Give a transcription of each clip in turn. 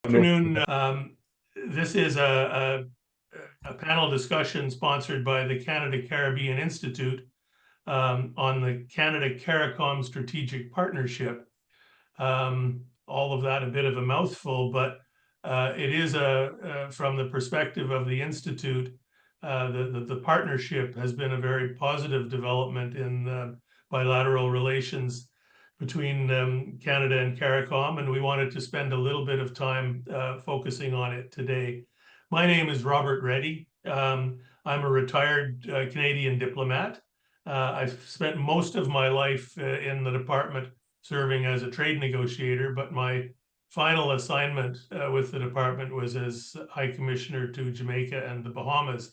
Afternoon. This is a panel discussion sponsored by the Canada-CARICOM Institute on the Canada-CARICOM Strategic Partnership. All of that a bit of a mouthful, but it is from the perspective of the Institute, the partnership has been a very positive development in bilateral relations between Canada and CARICOM, and we wanted to spend a little bit of time focusing on it today. My name is Robert Reddy. I'm a retired Canadian diplomat. I've spent most of my life in the department serving as a trade negotiator, but my final assignment with the department was as High Commissioner to Jamaica and the Bahamas,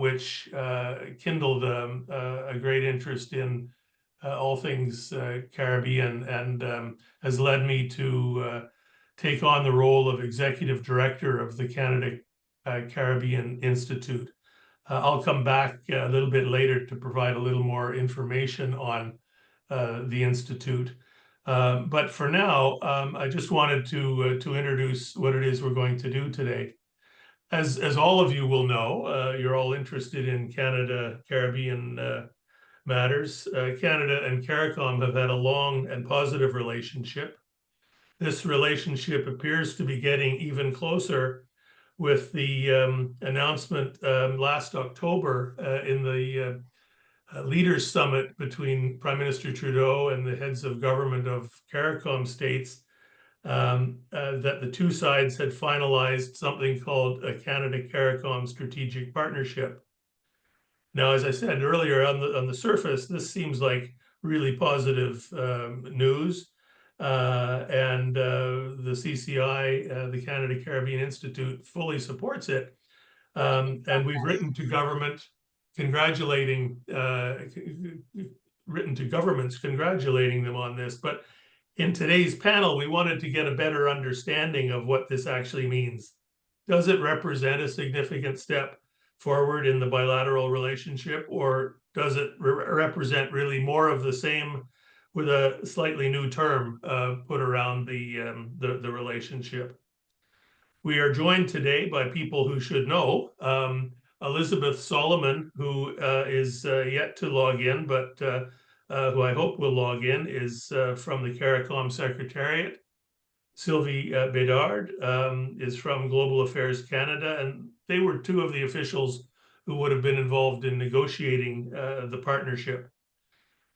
which kindled a great interest in all things Caribbean, and has led me to take on the role of Executive Director of the Canada-Caribbean Institute. I'll come back a little bit later to provide a little more information on the Institute. But for now, I just wanted to introduce what it is we're going to do today. As all of you will know, you're all interested in Canada-Caribbean matters. Canada and CARICOM have had a long and positive relationship. This relationship appears to be getting even closer with the announcement last October in the Leaders Summit between Prime Minister Trudeau and the heads of government of CARICOM states that the two sides had finalized something called a Canada-CARICOM Strategic Partnership. Now, as I said earlier, on the surface, this seems like really positive news, and the CCI, the Canada-Caribbean Institute, fully supports it. And we've written to government congratulating governments congratulating them on this. But in today's panel, we wanted to get a better understanding of what this actually means. Does it represent a significant step forward in the bilateral relationship, or does it represent really more of the same with a slightly new term put around the relationship? We are joined today by people who should know. Elizabeth Solomon, who is yet to log in, but who I hope will log in, is from the CARICOM Secretariat. Sylvie Bédard is from Global Affairs Canada, and they were two of the officials who would have been involved in negotiating the partnership.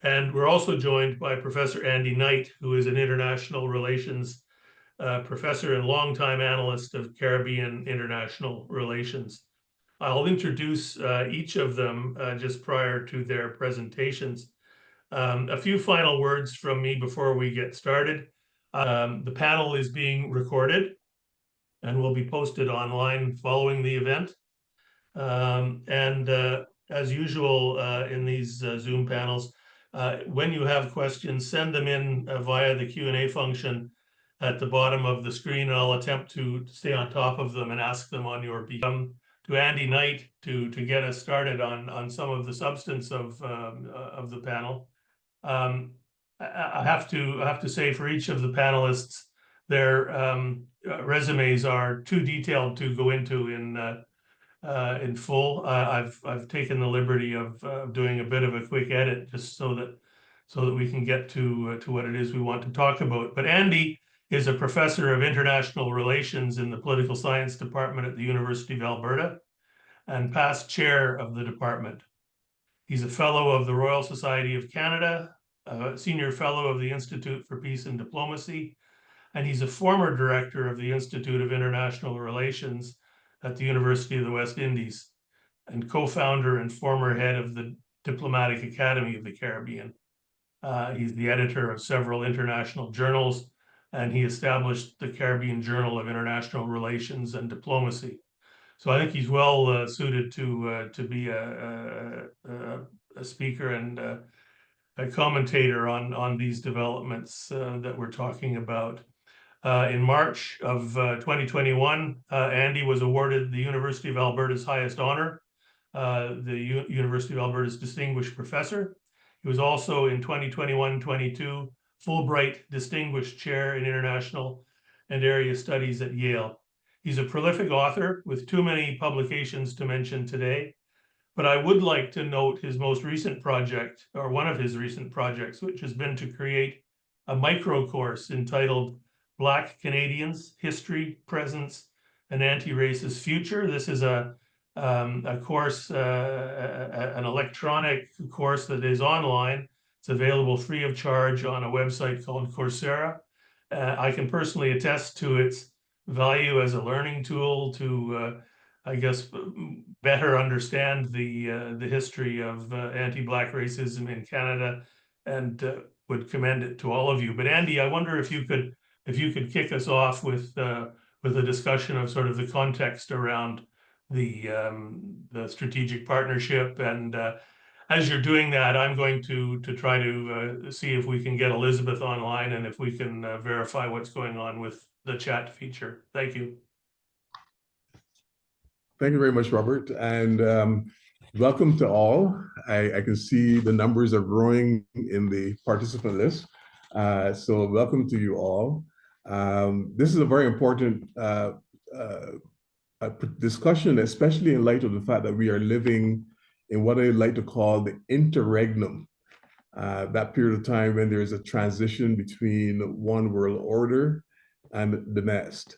And we're also joined by Professor Andy Knight, who is an international relations professor and longtime analyst of Caribbean international relations. I'll introduce each of them just prior to their presentations. A few final words from me before we get started. The panel is being recorded and will be posted online following the event. As usual in these Zoom panels, when you have questions, send them in via the Q&A function at the bottom of the screen, and I'll attempt to stay on top of them and ask them on your behalf. To Andy Knight to get us started on some of the substance of the panel. I have to say, for each of the panelists, their resumes are too detailed to go into in full. I've taken the liberty of doing a bit of a quick edit just so that we can get to what it is we want to talk about. But Andy is a professor of international relations in the political science department at the University of Alberta and past chair of the department. He's a fellow of the Royal Society of Canada, a senior fellow of the Institute for Peace and Diplomacy, and he's a former director of the Institute of International Relations at the University of the West Indies, and co-founder and former head of the Diplomatic Academy of the Caribbean. He's the editor of several international journals, and he established the Caribbean Journal of International Relations and Diplomacy. So I think he's well suited to be a speaker and a commentator on these developments that we're talking about. In March of 2021, Andy was awarded the University of Alberta's highest honor, the University of Alberta's Distinguished Professor. He was also in 2021-22 Fulbright Distinguished Chair in International and Area Studies at Yale. He's a prolific author with too many publications to mention today, but I would like to note his most recent project, or one of his recent projects, which has been to create a micro course entitled Black Canadians, History, Presence, and Anti-Racist Future. This is a course, an electronic course that is online. It's available free of charge on a website called Coursera. I can personally attest to its value as a learning tool to, I guess, better understand the history of anti-Black racism in Canada, and would commend it to all of you. But Andy, I wonder if you could kick us off with a discussion of sort of the context around the strategic partnership. And as you're doing that, I'm going to try to see if we can get Elizabeth online and if we can verify what's going on with the chat feature. Thank you. Thank you very much, Robert, and welcome to all. I can see the numbers are growing in the participant list, so welcome to you all. This is a very important discussion, especially in light of the fact that we are living in what I like to call the interregnum, that period of time when there is a transition between one world order and the next.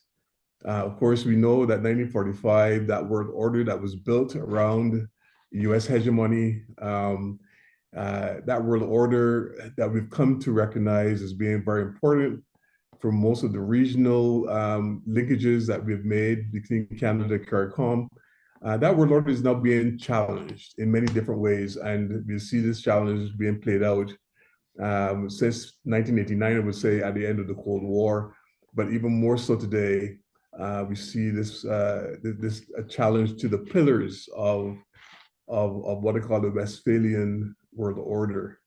Of course, we know that 1945, that world order that was built around US hegemony, that world order that we've come to recognize as being very important for most of the regional linkages that we've made between Canada-CARICOM. That world order is now being challenged in many different ways, and we see this challenge being played out since 1989, I would say, at the end of the Cold War, but even more so today. We see this a challenge to the pillars of what I call the Westphalian world order.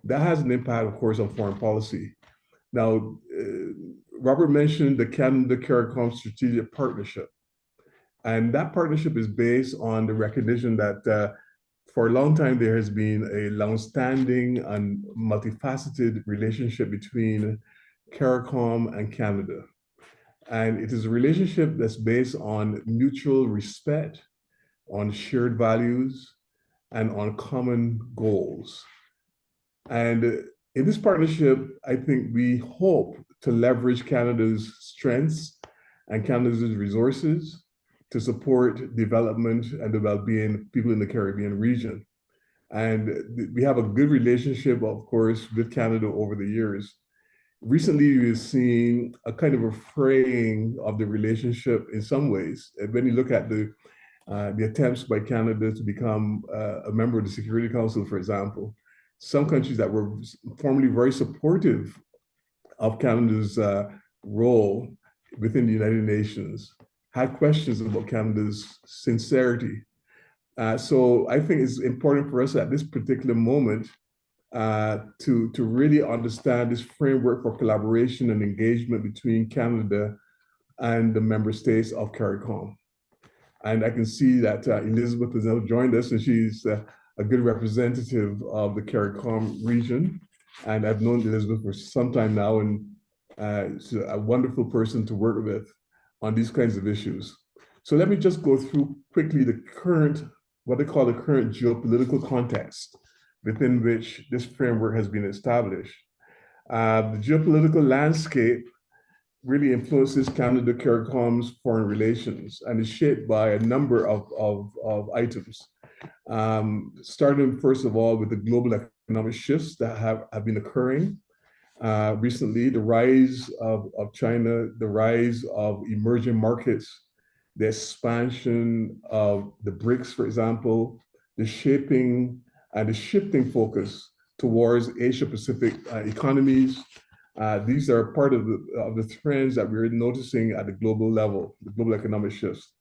That has an impact, of course, on foreign policy. Now, Robert mentioned the Canada-CARICOM strategic partnership, and that partnership is based on the recognition that for a long time there has been a long-standing and multifaceted relationship between CARICOM and Canada. And it is a relationship that's based on mutual respect, on shared values, and on common goals. And in this partnership, I think we hope to leverage Canada's strengths and Canada's resources to support development and the well-being of people in the Caribbean region. And we have a good relationship, of course, with Canada over the years. Recently, we've seen a kind of a fraying of the relationship in some ways. When you look at the attempts by Canada to become a member of the Security Council, for example, some countries that were formerly very supportive of Canada's role within the United Nations had questions about Canada's sincerity. So I think it's important for us at this particular moment to really understand this framework for collaboration and engagement between Canada and the member states of CARICOM. And I can see that Elizabeth has now joined us, and she's a good representative of the CARICOM region. And I've known Elizabeth for some time now, and she's a wonderful person to work with on these kinds of issues. So let me just go through quickly the current, what they call the current geopolitical context within which this framework has been established. The geopolitical landscape really influences Canada-CARICOM's foreign relations and is shaped by a number of items. Starting first of all with the global economic shifts that have been occurring. Recently, the rise of China, the rise of emerging markets, the expansion of the BRICS, for example, the shaping and the shifting focus towards Asia-Pacific economies. These are part of the trends that we're noticing at the global level, the global economic shifts.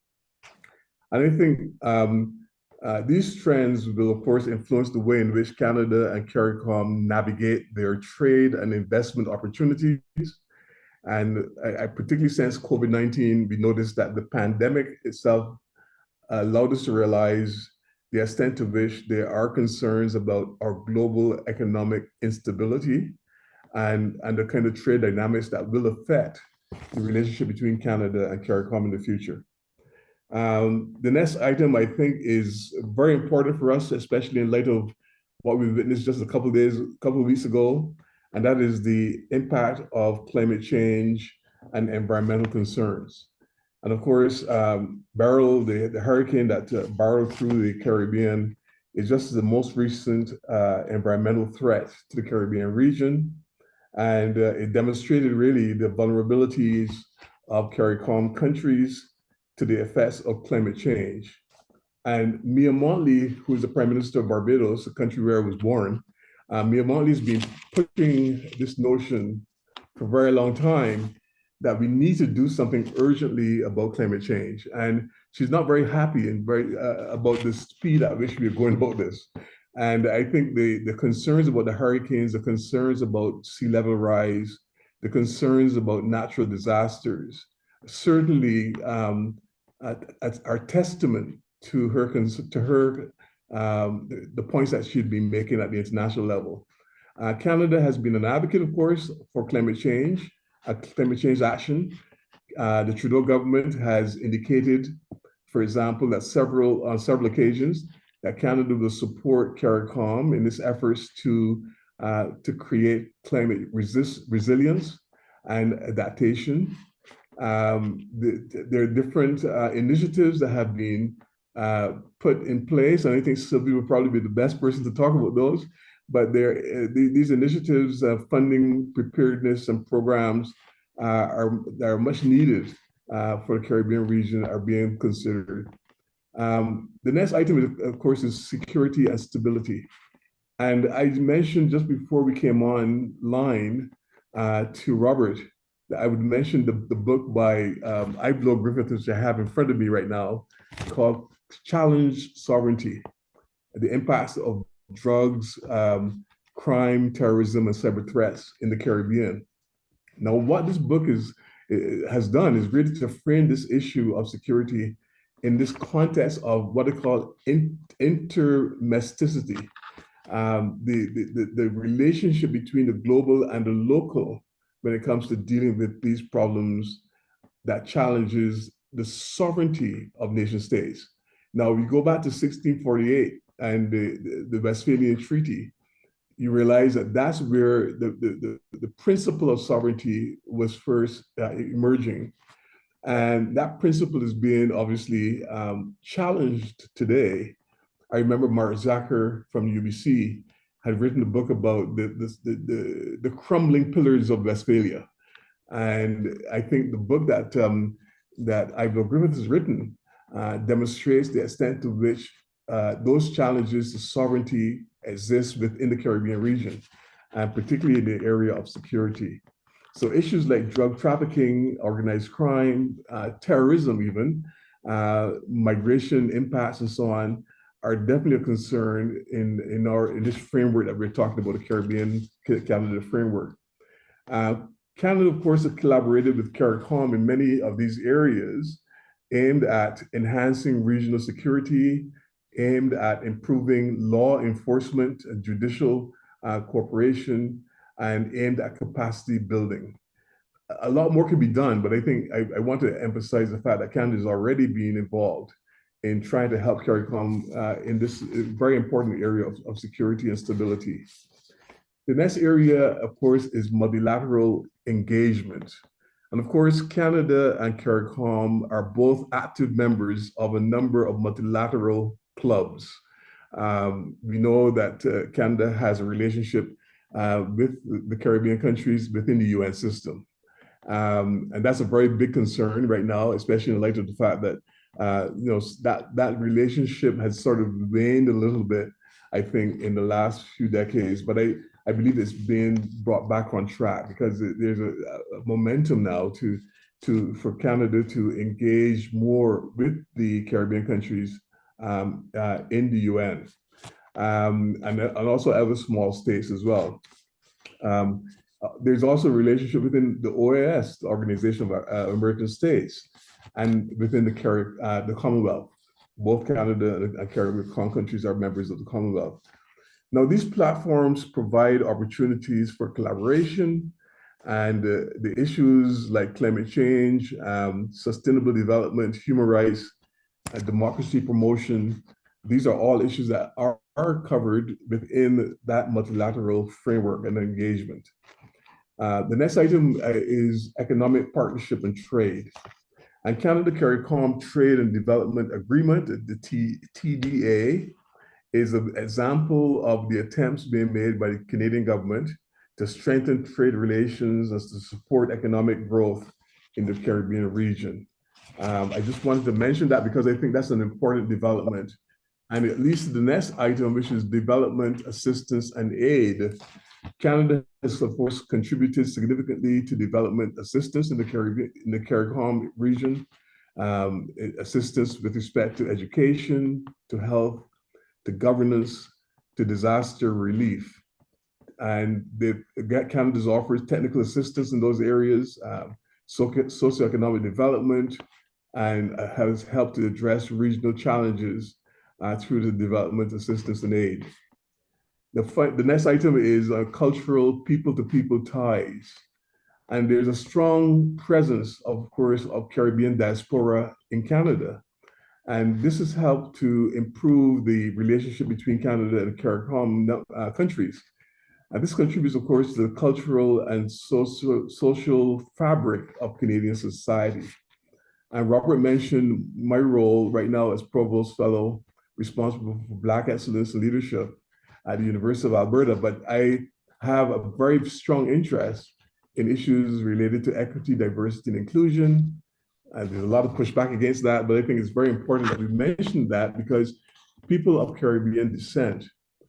And I think these trends will, of course, influence the way in which Canada and CARICOM navigate their trade and investment opportunities. And I particularly since COVID-19, we noticed that the pandemic itself allowed us to realize the extent to which there are concerns about our global economic instability and the kind of trade dynamics that will affect the relationship between Canada and CARICOM in the future. The next item I think is very important for us, especially in light of what we witnessed just a couple of weeks ago, and that is the impact of climate change and environmental concerns. And of course, Beryl, the hurricane that barreled through the Caribbean, is just the most recent environmental threat to the Caribbean region. And it demonstrated really the vulnerabilities of CARICOM countries to the effects of climate change. And Mia Mottley, who is the Prime Minister of Barbados, the country where I was born, Mia Mottley's been pushing this notion for a very long time that we need to do something urgently about climate change. And she's not very happy and very about the speed at which we are going about this. And I think the concerns about the hurricanes, the concerns about sea level rise, the concerns about natural disasters, certainly are testament to the points that she'd been making at the international level. Canada has been an advocate, of course, for climate change action. The Trudeau government has indicated, for example, that on several occasions, that Canada will support CARICOM in its efforts to create climate resilience and adaptation. There are different initiatives that have been put in place, and I think Sylvie would probably be the best person to talk about those. But these initiatives, funding preparedness and programs that are much needed for the Caribbean region are being considered. The next item, of course, is security and stability. And I mentioned just before we came online to Robert, that I would mention the book by Iblo Griffith, which I have in front of me right now, called Challenge Sovereignty, the impacts of drugs, crime, terrorism, and cyber threats in the Caribbean. Now, what this book has done is really to frame this issue of security in this context of what they call intermesticity, the relationship between the global and the local when it comes to dealing with these problems that challenges the sovereignty of nation states. Now, we go back to 1648 and the Westphalian Treaty, you realize that that's where the principle of sovereignty was first emerging. And that principle is being obviously challenged today. I remember Mark Zacher from UBC had written a book about the crumbling pillars of Westphalia. And I think the book that Ivor Griffith has written demonstrates the extent to which those challenges to sovereignty exist within the Caribbean region, and particularly in the area of security. So issues like drug trafficking, organized crime, terrorism even, migration impacts and so on are definitely a concern in this framework that we're talking about, the Caribbean Canada framework. Canada, of course, has collaborated with CARICOM in many of these areas aimed at enhancing regional security, aimed at improving law enforcement and judicial cooperation, and aimed at capacity building. A lot more can be done, but I think I want to emphasize the fact that Canada is already being involved in trying to help CARICOM in this very important area of security and stability. The next area, of course, is multilateral engagement. And of course, Canada and CARICOM are both active members of a number of multilateral clubs. We know that Canada has a relationship with the Caribbean countries within the UN system. And that's a very big concern right now, especially in light of the fact that that relationship has sort of waned a little bit, I think, in the last few decades. But I believe it's being brought back on track because there's a momentum now for Canada to engage more with the Caribbean countries in the UN, and also other small states as well. There's also a relationship within the OAS, the Organization of American States, and within the Commonwealth. Both Canada and Caribbean countries are members of the Commonwealth. Now, these platforms provide opportunities for collaboration And the issues like climate change, sustainable development, human rights, democracy promotion, these are all issues that are covered within that multilateral framework and engagement. The next item is economic partnership and trade. And Canada-CARICOM Trade and Development Agreement, the TDA, is an example of the attempts being made by the Canadian government to strengthen trade relations and to support economic growth in the Caribbean region. I just wanted to mention that because I think that's an important development. And at least the next item, which is development assistance and aid, Canada has, of course, contributed significantly to development assistance in the CARICOM region, assistance with respect to education, to health, to governance, to disaster relief. And Canada's offers technical assistance in those areas, socioeconomic development, and has helped to address regional challenges through the development assistance and aid. The next item is cultural people-to-people ties. And there's a strong presence, of course, of Caribbean diaspora in Canada. And this has helped to improve the relationship between Canada and CARICOM countries. And this contributes, of course, to the cultural and social fabric of Canadian society. And Robert mentioned my role right now as Provost Fellow, responsible for Black Excellence and Leadership at the University of Alberta, but I have a very strong interest in issues related to equity, diversity, and inclusion. And there's a lot of pushback against that, but I think it's very important that we mention that because people of Caribbean descent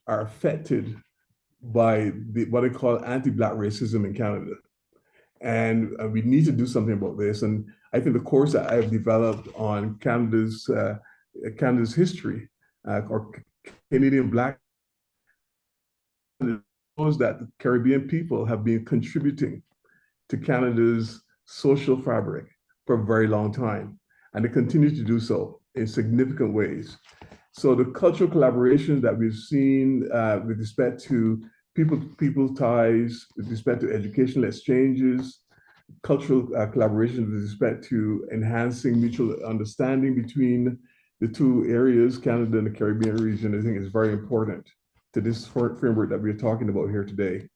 are affected by what I call anti-Black racism in Canada. And we need to do something about this. And I think the course that I've developed on Canada's history or Canadian Black shows that the Caribbean people have been contributing to Canada's social fabric for a very long time, and they continue to do so in significant ways. So the cultural collaboration that we've seen with respect to people ties, with respect to educational exchanges, cultural collaboration with respect to enhancing mutual understanding between the two areas, Canada and the Caribbean region, I think is very important to this framework that we're talking about here today.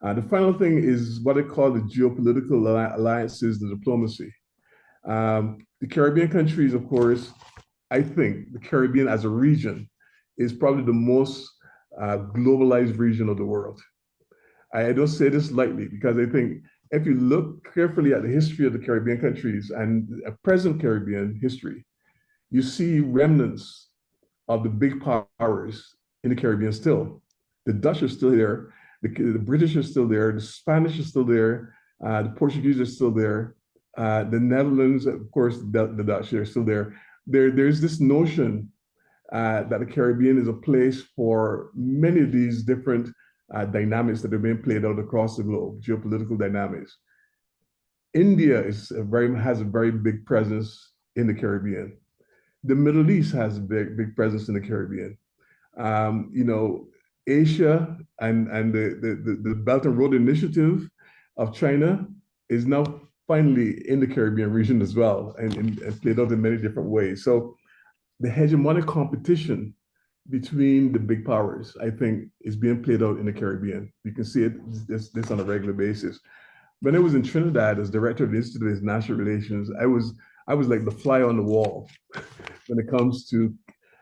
The final thing is what I call the geopolitical alliances, the diplomacy. The Caribbean countries, of course, I think the Caribbean as a region is probably the most globalized region of the world. I don't say this lightly because I think if you look carefully at the history of the Caribbean countries and present Caribbean history, you see remnants of the big powers in the Caribbean still. The Dutch are still there, the British are still there, the Spanish are still there, the Portuguese are still there, the Netherlands, of course, the Dutch are still there. There's this notion that the Caribbean is a place for many of these different dynamics that are being played out across the globe, geopolitical dynamics. India has a very big presence in the Caribbean. The Middle East has a big presence in the Caribbean. Asia and the Belt and Road Initiative of China is now finally in the Caribbean region as well and played out in many different ways. So the hegemonic competition between the big powers, I think, is being played out in the Caribbean. You can see this on a regular basis. When I was in Trinidad as director of the Institute of International Relations, I was like the fly on the wall when it comes to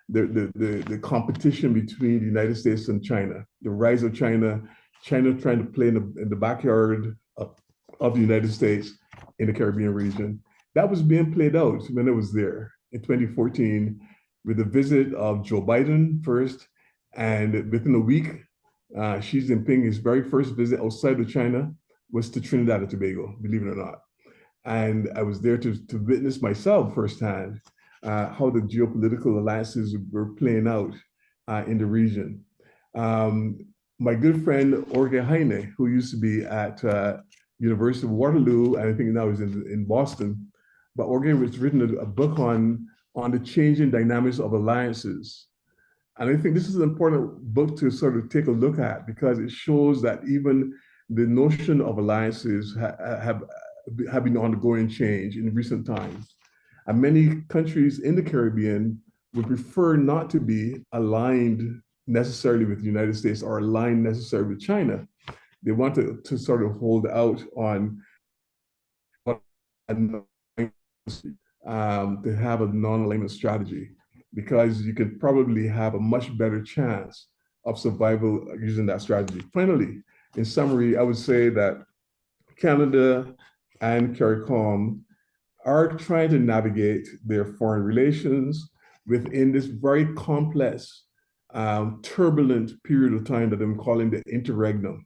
the competition between the United States and China, the rise of China trying to play in the backyard of the United States in the Caribbean region. That was being played out when I was there in 2014 with the visit of Joe Biden first, and within a week, Xi Jinping, his very first visit outside of China was to Trinidad and Tobago, believe it or not. And I was there to witness myself firsthand how the geopolitical alliances were playing out in the region. My good friend Jorge Heine, who used to be at University of Waterloo, and I think now he's in Boston, but Jorge has written a book on the changing dynamics of alliances. And I think this is an important book to sort of take a look at because it shows that even the notion of alliances have been undergoing change in recent times. And many countries in the Caribbean would prefer not to be aligned necessarily with the United States or aligned necessarily with China. They want to sort of hold out on to have a non-alignment strategy, because you could probably have a much better chance of survival using that strategy. Finally, in summary, I would say that Canada and CARICOM are trying to navigate their foreign relations within this very complex, turbulent period of time that I'm calling the interregnum.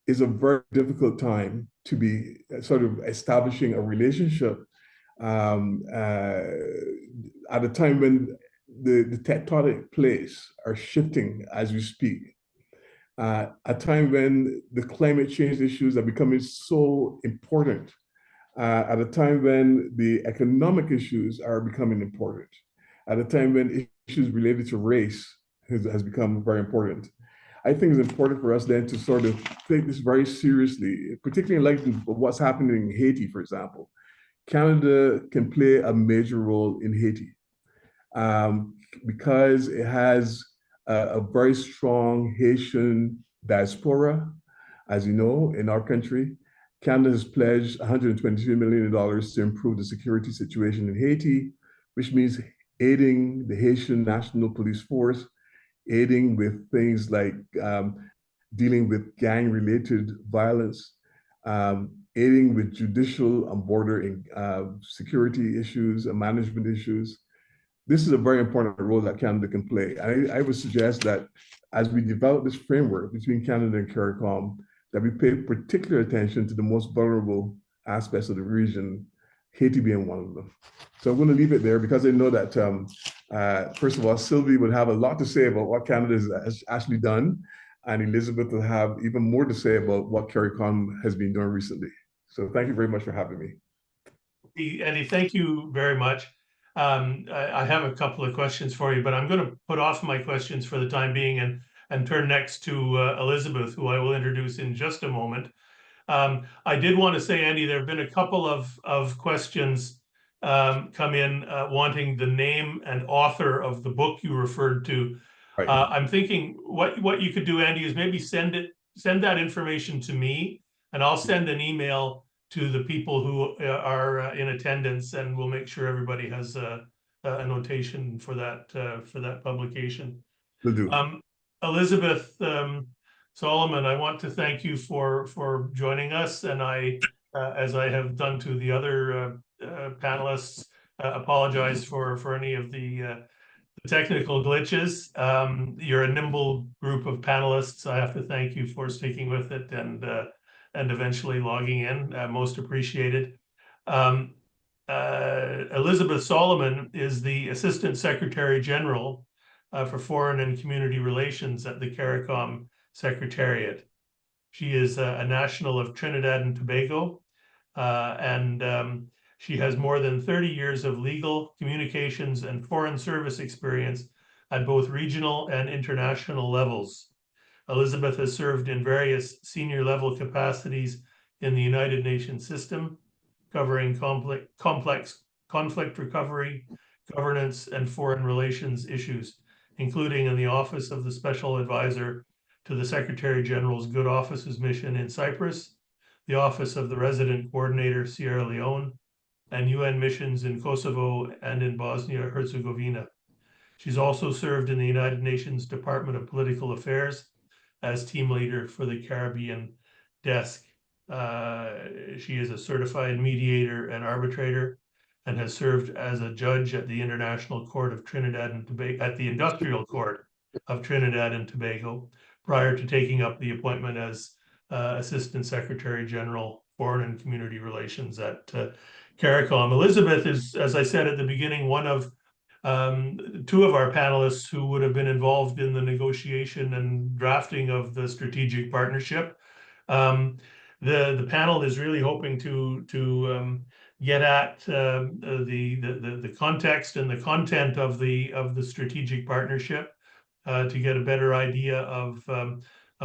Is a very difficult time to be sort of establishing a relationship at a time when the tectonic plates are shifting as we speak. A time when the climate change issues are becoming so important, at a time when the economic issues are becoming important, at a time when issues related to race has become very important. I think it's important for us then to sort of take this very seriously, particularly in light of what's happening in Haiti, for example. Canada can play a major role in Haiti because it has a very strong Haitian diaspora, as you know, in our country. Canada has pledged $122 million to improve the security situation in Haiti, which means aiding the Haitian National Police Force, aiding with things like dealing with gang-related violence, aiding with judicial and border security issues and management issues. This is a very important role that Canada can play. I would suggest that as we develop this framework between Canada and CARICOM, that we pay particular attention to the most vulnerable aspects of the region, Haiti being one of them. So I'm going to leave it there because I know that, first of all, Sylvie would have a lot to say about what Canada has actually done, and Elizabeth will have even more to say about what CARICOM has been doing recently. So thank you very much for having me. Andy, thank you very much. I have a couple of questions for you, but I'm going to put off my questions for the time being and turn next to Elizabeth, who I will introduce in just a moment. I did want to say, Andy, there have been a couple of questions come in wanting the name and author of the book you referred to. Right. I'm thinking what you could do, Andy, is maybe send that information to me, and I'll send an email to the people who are in attendance, and we'll make sure everybody has a notation for that publication. Will do. Elizabeth Solomon, I want to thank you for joining us, and as I have done to the other panelists, apologize for any of the technical glitches. You're a nimble group of panelists. I have to thank you for sticking with it and eventually logging in. Most appreciated. Elizabeth Solomon is the Assistant Secretary General for Foreign and Community Relations at the CARICOM Secretariat. She is a national of Trinidad and Tobago, and she has more than 30 years of legal, communications, and foreign service experience at both regional and international levels. Elizabeth has served in various senior level capacities in the United Nations system, covering complex conflict recovery, governance, and foreign relations issues, including in the Office of the Special Advisor to the Secretary General's Good Offices mission in Cyprus, the Office of the Resident Coordinator, Sierra Leone, and UN missions in Kosovo and in Bosnia-Herzegovina. She's also served in the United Nations Department of Political Affairs as team leader for the Caribbean desk. She is a certified mediator and arbitrator and has served as a judge at the International Court of Trinidad and Tobago, at the Industrial Court of Trinidad and Tobago, prior to taking up the appointment as Assistant Secretary General, Foreign and Community Relations at CARICOM. Elizabeth is, as I said at the beginning, one of two of our panelists who would have been involved in the negotiation and drafting of the strategic partnership. The panel is really hoping to get at the context and the content of the strategic partnership, to get a better idea of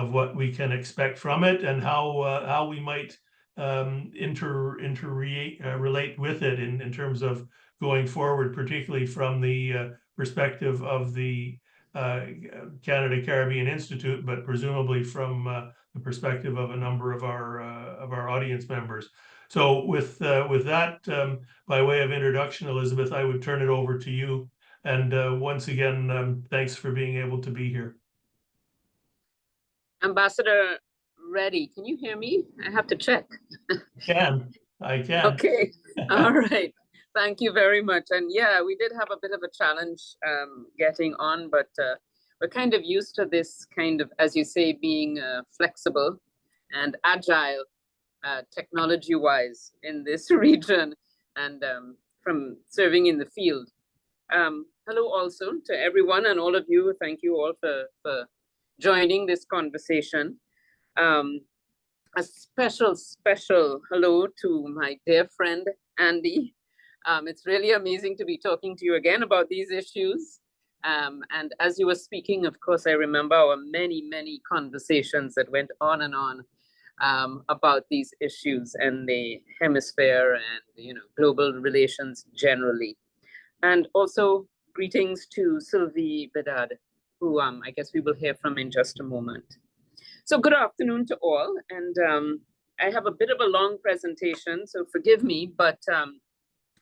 what we can expect from it and how we might relate with it in terms of going forward, particularly from the perspective of the Canada-Caribbean Institute, but presumably from the perspective of a number of our audience members. So with that, by way of introduction, Elizabeth, I would turn it over to you. And once again, thanks for being able to be here. Ambassador Reddy, can you hear me? I have to check. I can. Okay, all right. Thank you very much. And yeah, we did have a bit of a challenge getting on, but we're kind of used to this kind of, as you say, being flexible and agile technology-wise in this region and from serving in the field. Hello also to everyone and all of you. Thank you all for joining this conversation. A special hello to my dear friend, Andy. It's really amazing to be talking to you again about these issues. And as you were speaking, of course, I remember our many conversations that went on and on about these issues and the hemisphere and global relations generally. And also greetings to Sylvie, Bédard, who I guess we will hear from in just a moment. So good afternoon to all. And I have a bit of a long presentation, so forgive me, but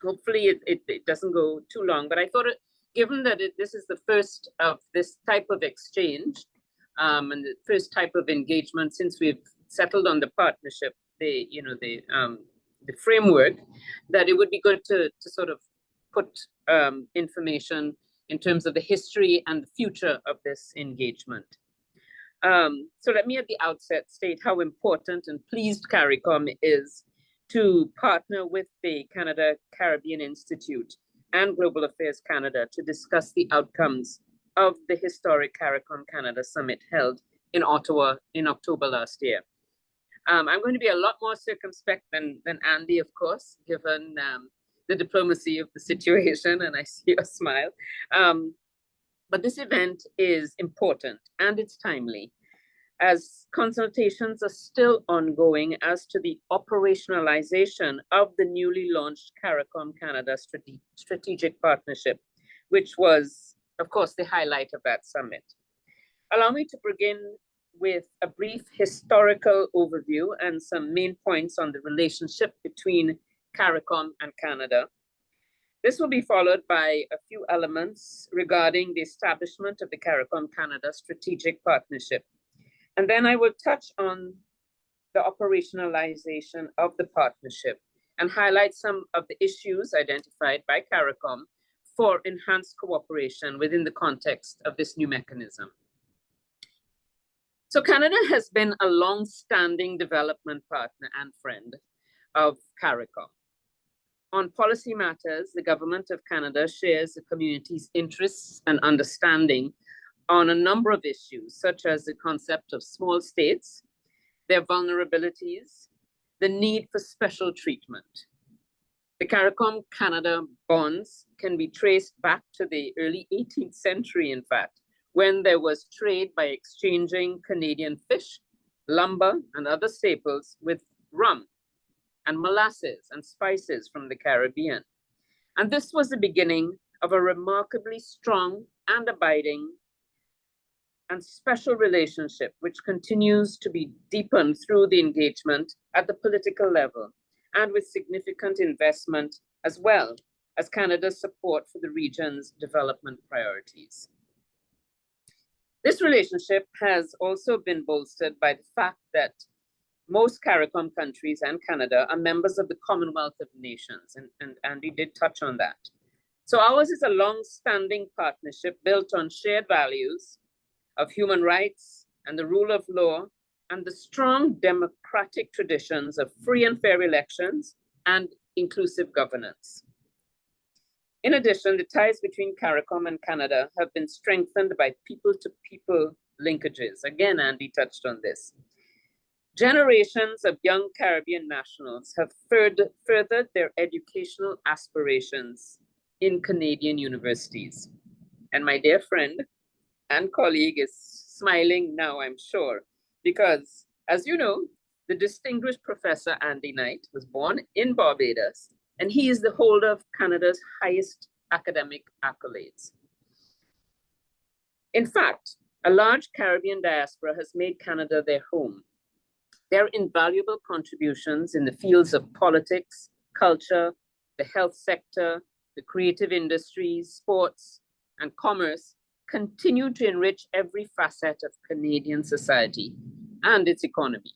hopefully it doesn't go too long. But I thought, given that this is the first of this type of exchange and the first type of engagement since we've settled on the partnership, the framework, that it would be good to sort of put information in terms of the history and the future of this engagement. So let me at the outset state how important and pleased CARICOM is to partner with the Canada-Caribbean Institute and Global Affairs Canada to discuss the outcomes of the historic CARICOM Canada Summit held in Ottawa in October last year. I'm going to be a lot more circumspect than Andy, of course, given the diplomacy of the situation, and I see your smile. But this event is important and it's timely, as consultations are still ongoing as to the operationalization of the newly launched CARICOM Canada Strategic Partnership, which was, of course, the highlight of that summit. Allow me to begin with a brief historical overview and some main points on the relationship between CARICOM and Canada. This will be followed by a few elements regarding the establishment of the CARICOM Canada Strategic Partnership. And then I will touch on the operationalization of the partnership and highlight some of the issues identified by CARICOM for enhanced cooperation within the context of this new mechanism. So Canada has been a long-standing development partner and friend of CARICOM. On policy matters, the Government of Canada shares the community's interests and understanding on a number of issues, such as the concept of small states, their vulnerabilities, the need for special treatment. The CARICOM Canada bonds can be traced back to the early 18th century, in fact, when there was trade by exchanging Canadian fish, lumber, and other staples with rum and molasses and spices from the Caribbean. And this was the beginning of a remarkably strong and abiding and special relationship, which continues to be deepened through the engagement at the political level and with significant investment as well as Canada's support for the region's development priorities. This relationship has also been bolstered by the fact that most CARICOM countries and Canada are members of the Commonwealth of Nations, and Andy did touch on that. So ours is a long-standing partnership built on shared values of human rights and the rule of law and the strong democratic traditions of free and fair elections and inclusive governance. In addition, the ties between CARICOM and Canada have been strengthened by people-to-people linkages. Again, Andy touched on this. Generations of young Caribbean nationals have furthered their educational aspirations in Canadian universities. And my dear friend and colleague is smiling now, I'm sure, because, as you know, the distinguished Professor Andy Knight was born in Barbados, and he is the holder of Canada's highest academic accolades. In fact, a large Caribbean diaspora has made Canada their home. Their invaluable contributions in the fields of politics, culture, the health sector, the creative industries, sports, and commerce continue to enrich every facet of Canadian society and its economy.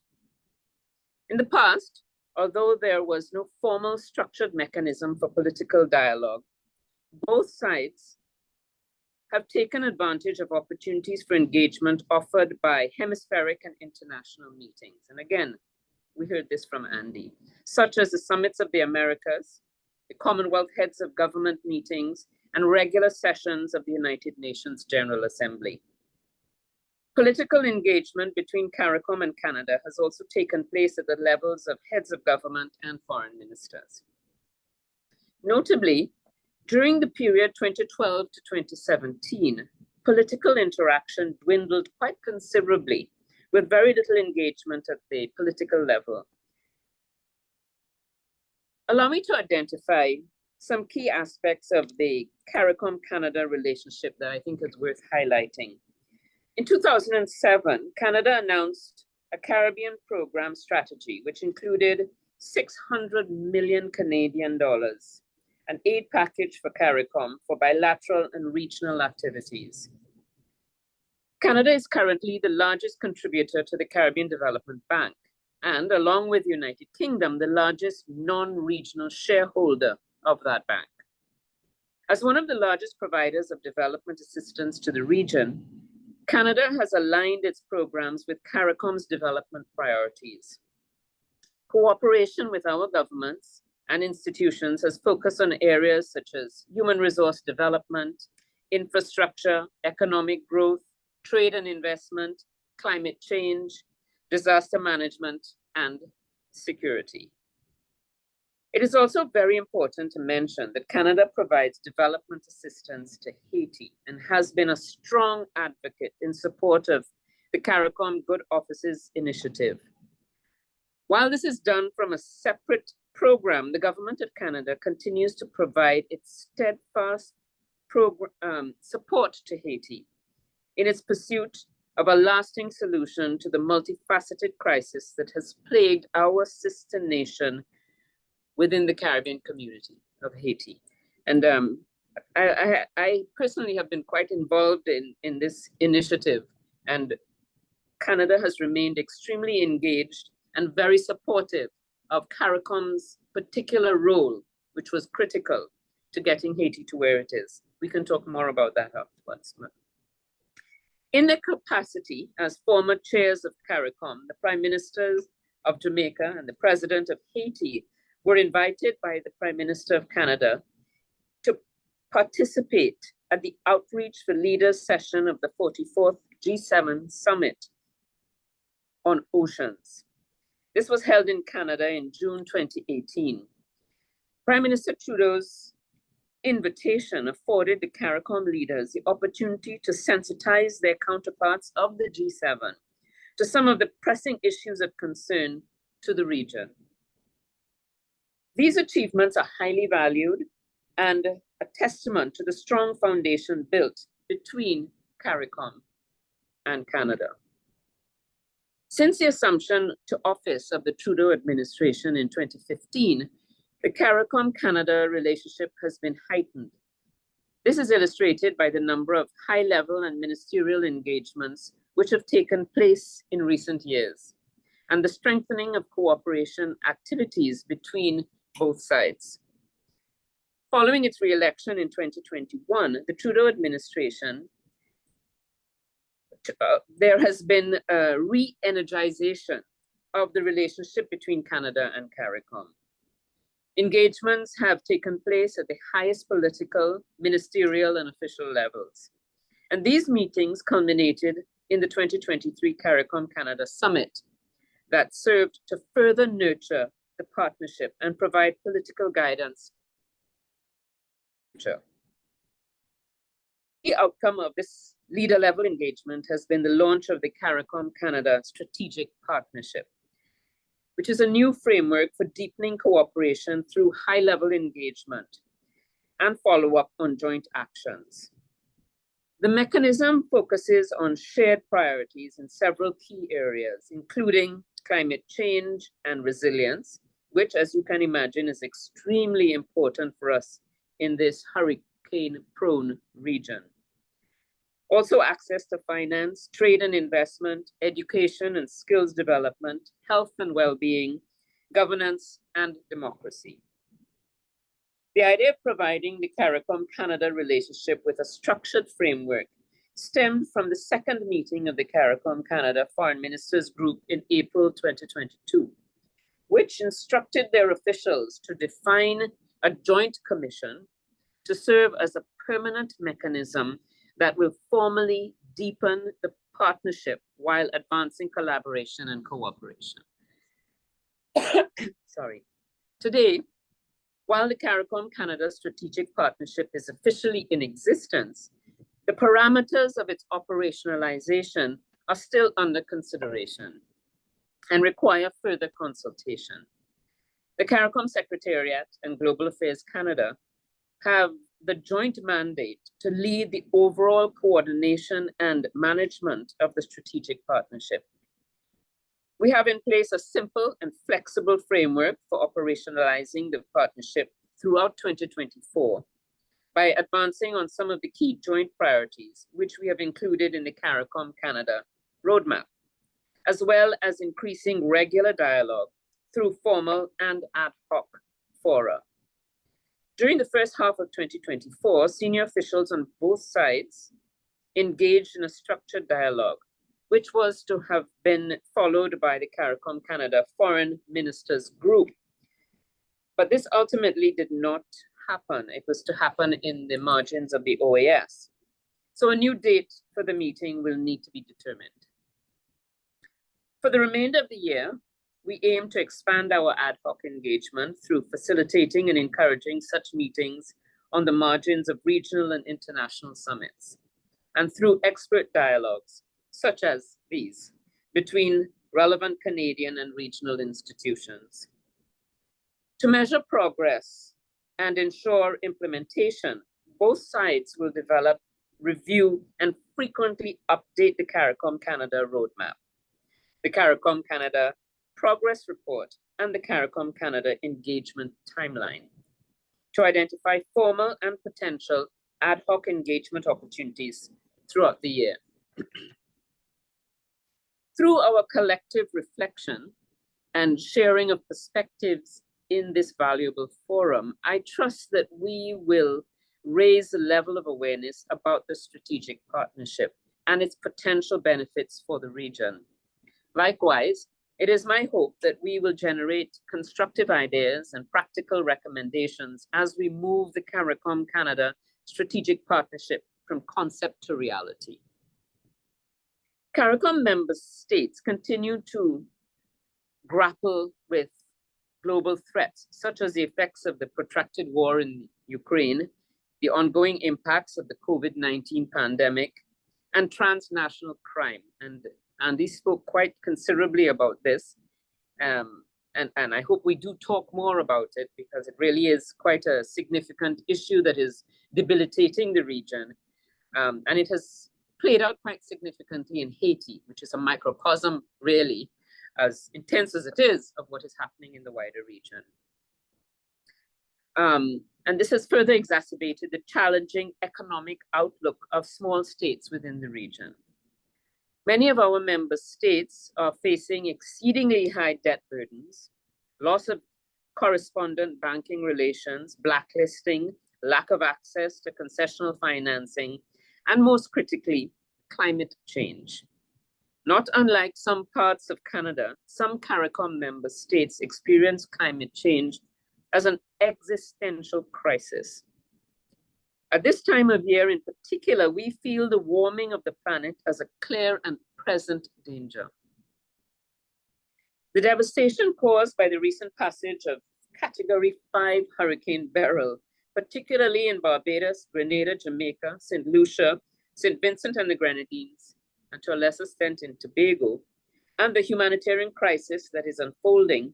In the past, although there was no formal structured mechanism for political dialogue, both sides have taken advantage of opportunities for engagement offered by hemispheric and international meetings. And again, we heard this from Andy, such as the summits of the Americas, the Commonwealth Heads of Government meetings, and regular sessions of the United Nations General Assembly. Political engagement between CARICOM and Canada has also taken place at the levels of heads of government and foreign ministers. Notably, during the period 2012 to 2017, political interaction dwindled quite considerably, with very little engagement at the political level. Allow me to identify some key aspects of the CARICOM-Canada relationship that I think is worth highlighting. In 2007, Canada announced a Caribbean program strategy, which included 600 million Canadian dollars, an aid package for CARICOM for bilateral and regional activities. Canada is currently the largest contributor to the Caribbean Development Bank, and along with the United Kingdom, the largest non-regional shareholder of that bank. As one of the largest providers of development assistance to the region, Canada has aligned its programs with CARICOM's development priorities. Cooperation with our governments and institutions has focused on areas such as human resource development, infrastructure, economic growth, trade and investment, climate change, disaster management, and security. It is also very important to mention that Canada provides development assistance to Haiti and has been a strong advocate in support of the CARICOM Good Offices initiative. While this is done from a separate program, the Government of Canada continues to provide its steadfast support to Haiti in its pursuit of a lasting solution to the multifaceted crisis that has plagued our sister nation within the Caribbean community of Haiti. And I personally have been quite involved in this initiative, and Canada has remained extremely engaged and very supportive of CARICOM's particular role, which was critical to getting Haiti to where it is. We can talk more about that afterwards. In their capacity as former chairs of CARICOM, the Prime Ministers of Jamaica and the President of Haiti were invited by the Prime Minister of Canada to participate at the Outreach for Leaders session of the 44th G7 Summit on Oceans. This was held in Canada in June 2018. Prime Minister Trudeau's invitation afforded the CARICOM leaders the opportunity to sensitize their counterparts of the G7 to some of the pressing issues of concern to the region. These achievements are highly valued and a testament to the strong foundation built between CARICOM and Canada. Since the assumption to office of the Trudeau administration in 2015, the CARICOM-Canada relationship has been heightened. This is illustrated by the number of high-level and ministerial engagements which have taken place in recent years, and the strengthening of cooperation activities between both sides. Following its re-election in 2021, the Trudeau administration, there has been a re-energization of the relationship between Canada and CARICOM. Engagements have taken place at the highest political, ministerial, and official levels. And these meetings culminated in the 2023 CARICOM-Canada Summit that served to further nurture the partnership and provide political guidance. The outcome of this leader-level engagement has been the launch of the CARICOM Canada Strategic Partnership, which is a new framework for deepening cooperation through high-level engagement and follow-up on joint actions. The mechanism focuses on shared priorities in several key areas, including climate change and resilience, which, as you can imagine, is extremely important for us in this hurricane-prone region. Also, access to finance, trade and investment, education and skills development, health and well-being, governance, and democracy. The idea of providing the CARICOM Canada relationship with a structured framework stemmed from the second meeting of the CARICOM Canada Foreign Ministers Group in April 2022, which instructed their officials to define a joint commission to serve as a permanent mechanism that will formally deepen the partnership while advancing collaboration and cooperation. Sorry. Today, while the CARICOM Canada Strategic Partnership is officially in existence, the parameters of its operationalization are still under consideration and require further consultation. The CARICOM Secretariat and Global Affairs Canada have the joint mandate to lead the overall coordination and management of the strategic partnership. We have in place a simple and flexible framework for operationalizing the partnership throughout 2024 by advancing on some of the key joint priorities, which we have included in the CARICOM Canada roadmap, as well as increasing regular dialogue through formal and ad hoc fora. During the first half of 2024, senior officials on both sides engaged in a structured dialogue, which was to have been followed by the CARICOM Canada Foreign Ministers Group. But this ultimately did not happen. It was to happen in the margins of the OAS. So a new date for the meeting will need to be determined. For the remainder of the year, we aim to expand our ad hoc engagement through facilitating and encouraging such meetings on the margins of regional and international summits, and through expert dialogues, such as these, between relevant Canadian and regional institutions. To measure progress and ensure implementation, both sides will develop, review, and frequently update the CARICOM Canada roadmap, the CARICOM Canada Progress Report, and the CARICOM Canada Engagement Timeline to identify formal and potential ad hoc engagement opportunities throughout the year. Through our collective reflection and sharing of perspectives in this valuable forum, I trust that we will raise the level of awareness about the strategic partnership and its potential benefits for the region. Likewise, it is my hope that we will generate constructive ideas and practical recommendations as we move the CARICOM Canada Strategic Partnership from concept to reality. CARICOM member states continue to grapple with global threats, such as the effects of the protracted war in Ukraine, the ongoing impacts of the COVID-19 pandemic, and transnational crime. And Andy spoke quite considerably about this. And I hope we do talk more about it, because it really is quite a significant issue that is debilitating the region. And it has played out quite significantly in Haiti, which is a microcosm, really, as intense as it is, of what is happening in the wider region. And this has further exacerbated the challenging economic outlook of small states within the region. Many of our member states are facing exceedingly high debt burdens, loss of correspondent banking relations, blacklisting, lack of access to concessional financing, and most critically, climate change. Not unlike some parts of Canada, some CARICOM member states experience climate change as an existential crisis. At this time of year in particular, we feel the warming of the planet as a clear and present danger. The devastation caused by the recent passage of Category 5 Hurricane Beryl, particularly in Barbados, Grenada, Jamaica, St. Lucia, St. Vincent and the Grenadines, and to a lesser extent in Tobago, and the humanitarian crisis that is unfolding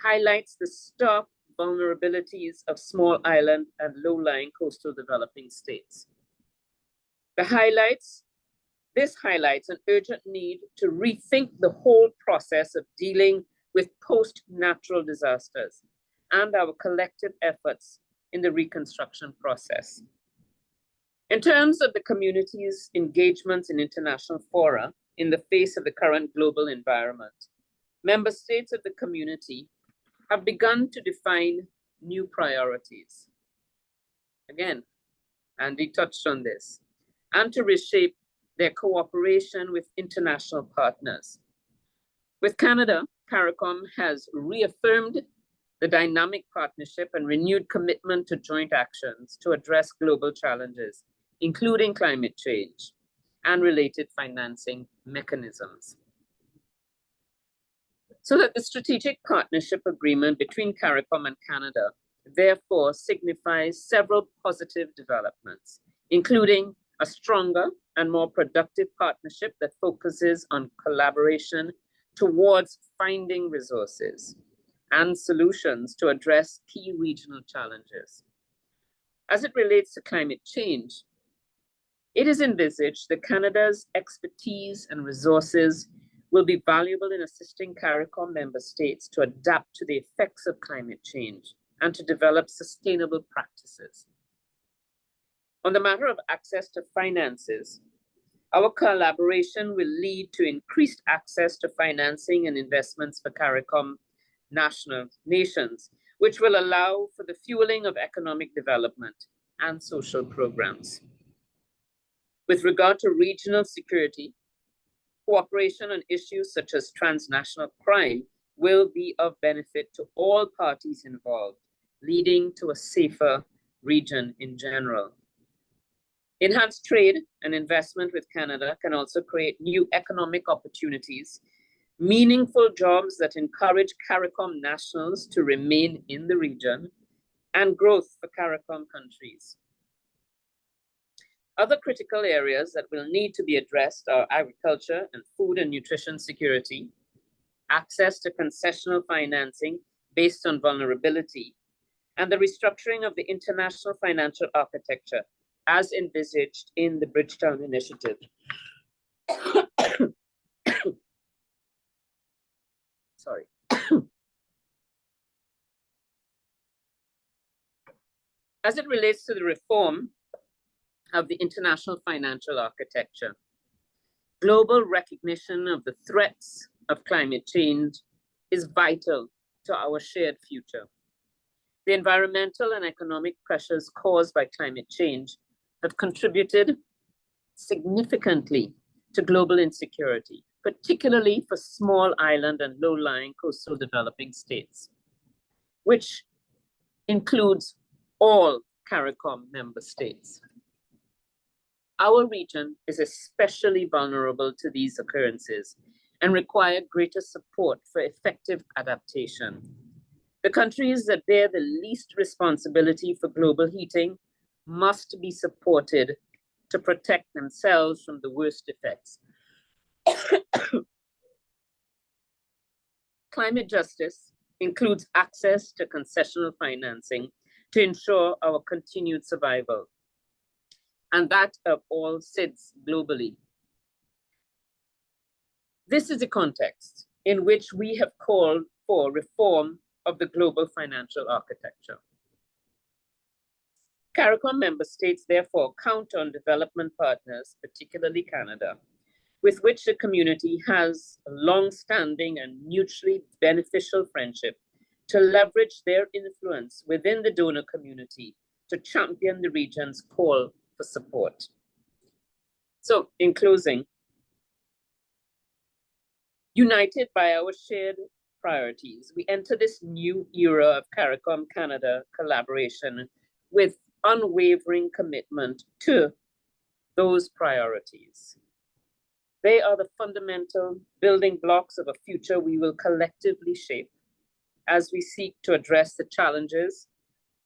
highlights the stark vulnerabilities of small island and low-lying coastal developing states. This highlights an urgent need to rethink the whole process of dealing with post-natural disasters and our collective efforts in the reconstruction process. In terms of the community's engagements in international fora in the face of the current global environment, member states of the community have begun to define new priorities. Again, Andy touched on this, and to reshape their cooperation with international partners. With Canada, CARICOM has reaffirmed the dynamic partnership and renewed commitment to joint actions to address global challenges, including climate change and related financing mechanisms. So that the strategic partnership agreement between CARICOM and Canada therefore signifies several positive developments, including a stronger and more productive partnership that focuses on collaboration towards finding resources and solutions to address key regional challenges. As it relates to climate change, it is envisaged that Canada's expertise and resources will be valuable in assisting CARICOM member states to adapt to the effects of climate change and to develop sustainable practices. On the matter of access to finances, our collaboration will lead to increased access to financing and investments for CARICOM nations, which will allow for the fueling of economic development and social programs. With regard to regional security, cooperation on issues such as transnational crime will be of benefit to all parties involved, leading to a safer region in general. Enhanced trade and investment with Canada can also create new economic opportunities, meaningful jobs that encourage CARICOM nationals to remain in the region, and growth for CARICOM countries. Other critical areas that will need to be addressed are agriculture and food and nutrition security, access to concessional financing based on vulnerability, and the restructuring of the international financial architecture as envisaged in the Bridgetown Initiative. Sorry. As it relates to the reform of the international financial architecture, global recognition of the threats of climate change is vital to our shared future. The environmental and economic pressures caused by climate change have contributed significantly to global insecurity, particularly for small island and low-lying coastal developing states, which includes all CARICOM member states. Our region is especially vulnerable to these occurrences and require greater support for effective adaptation. The countries that bear the least responsibility for global heating must be supported to protect themselves from the worst effects. Climate justice includes access to concessional financing to ensure our continued survival, and that of all SIDS globally. This is the context in which we have called for reform of the global financial architecture. CARICOM member states therefore count on development partners, particularly Canada, with which the community has a long-standing and mutually beneficial friendship, to leverage their influence within the donor community to champion the region's call for support. So, in closing, united by our shared priorities, we enter this new era of CARICOM Canada collaboration with unwavering commitment to those priorities. They are the fundamental building blocks of a future we will collectively shape as we seek to address the challenges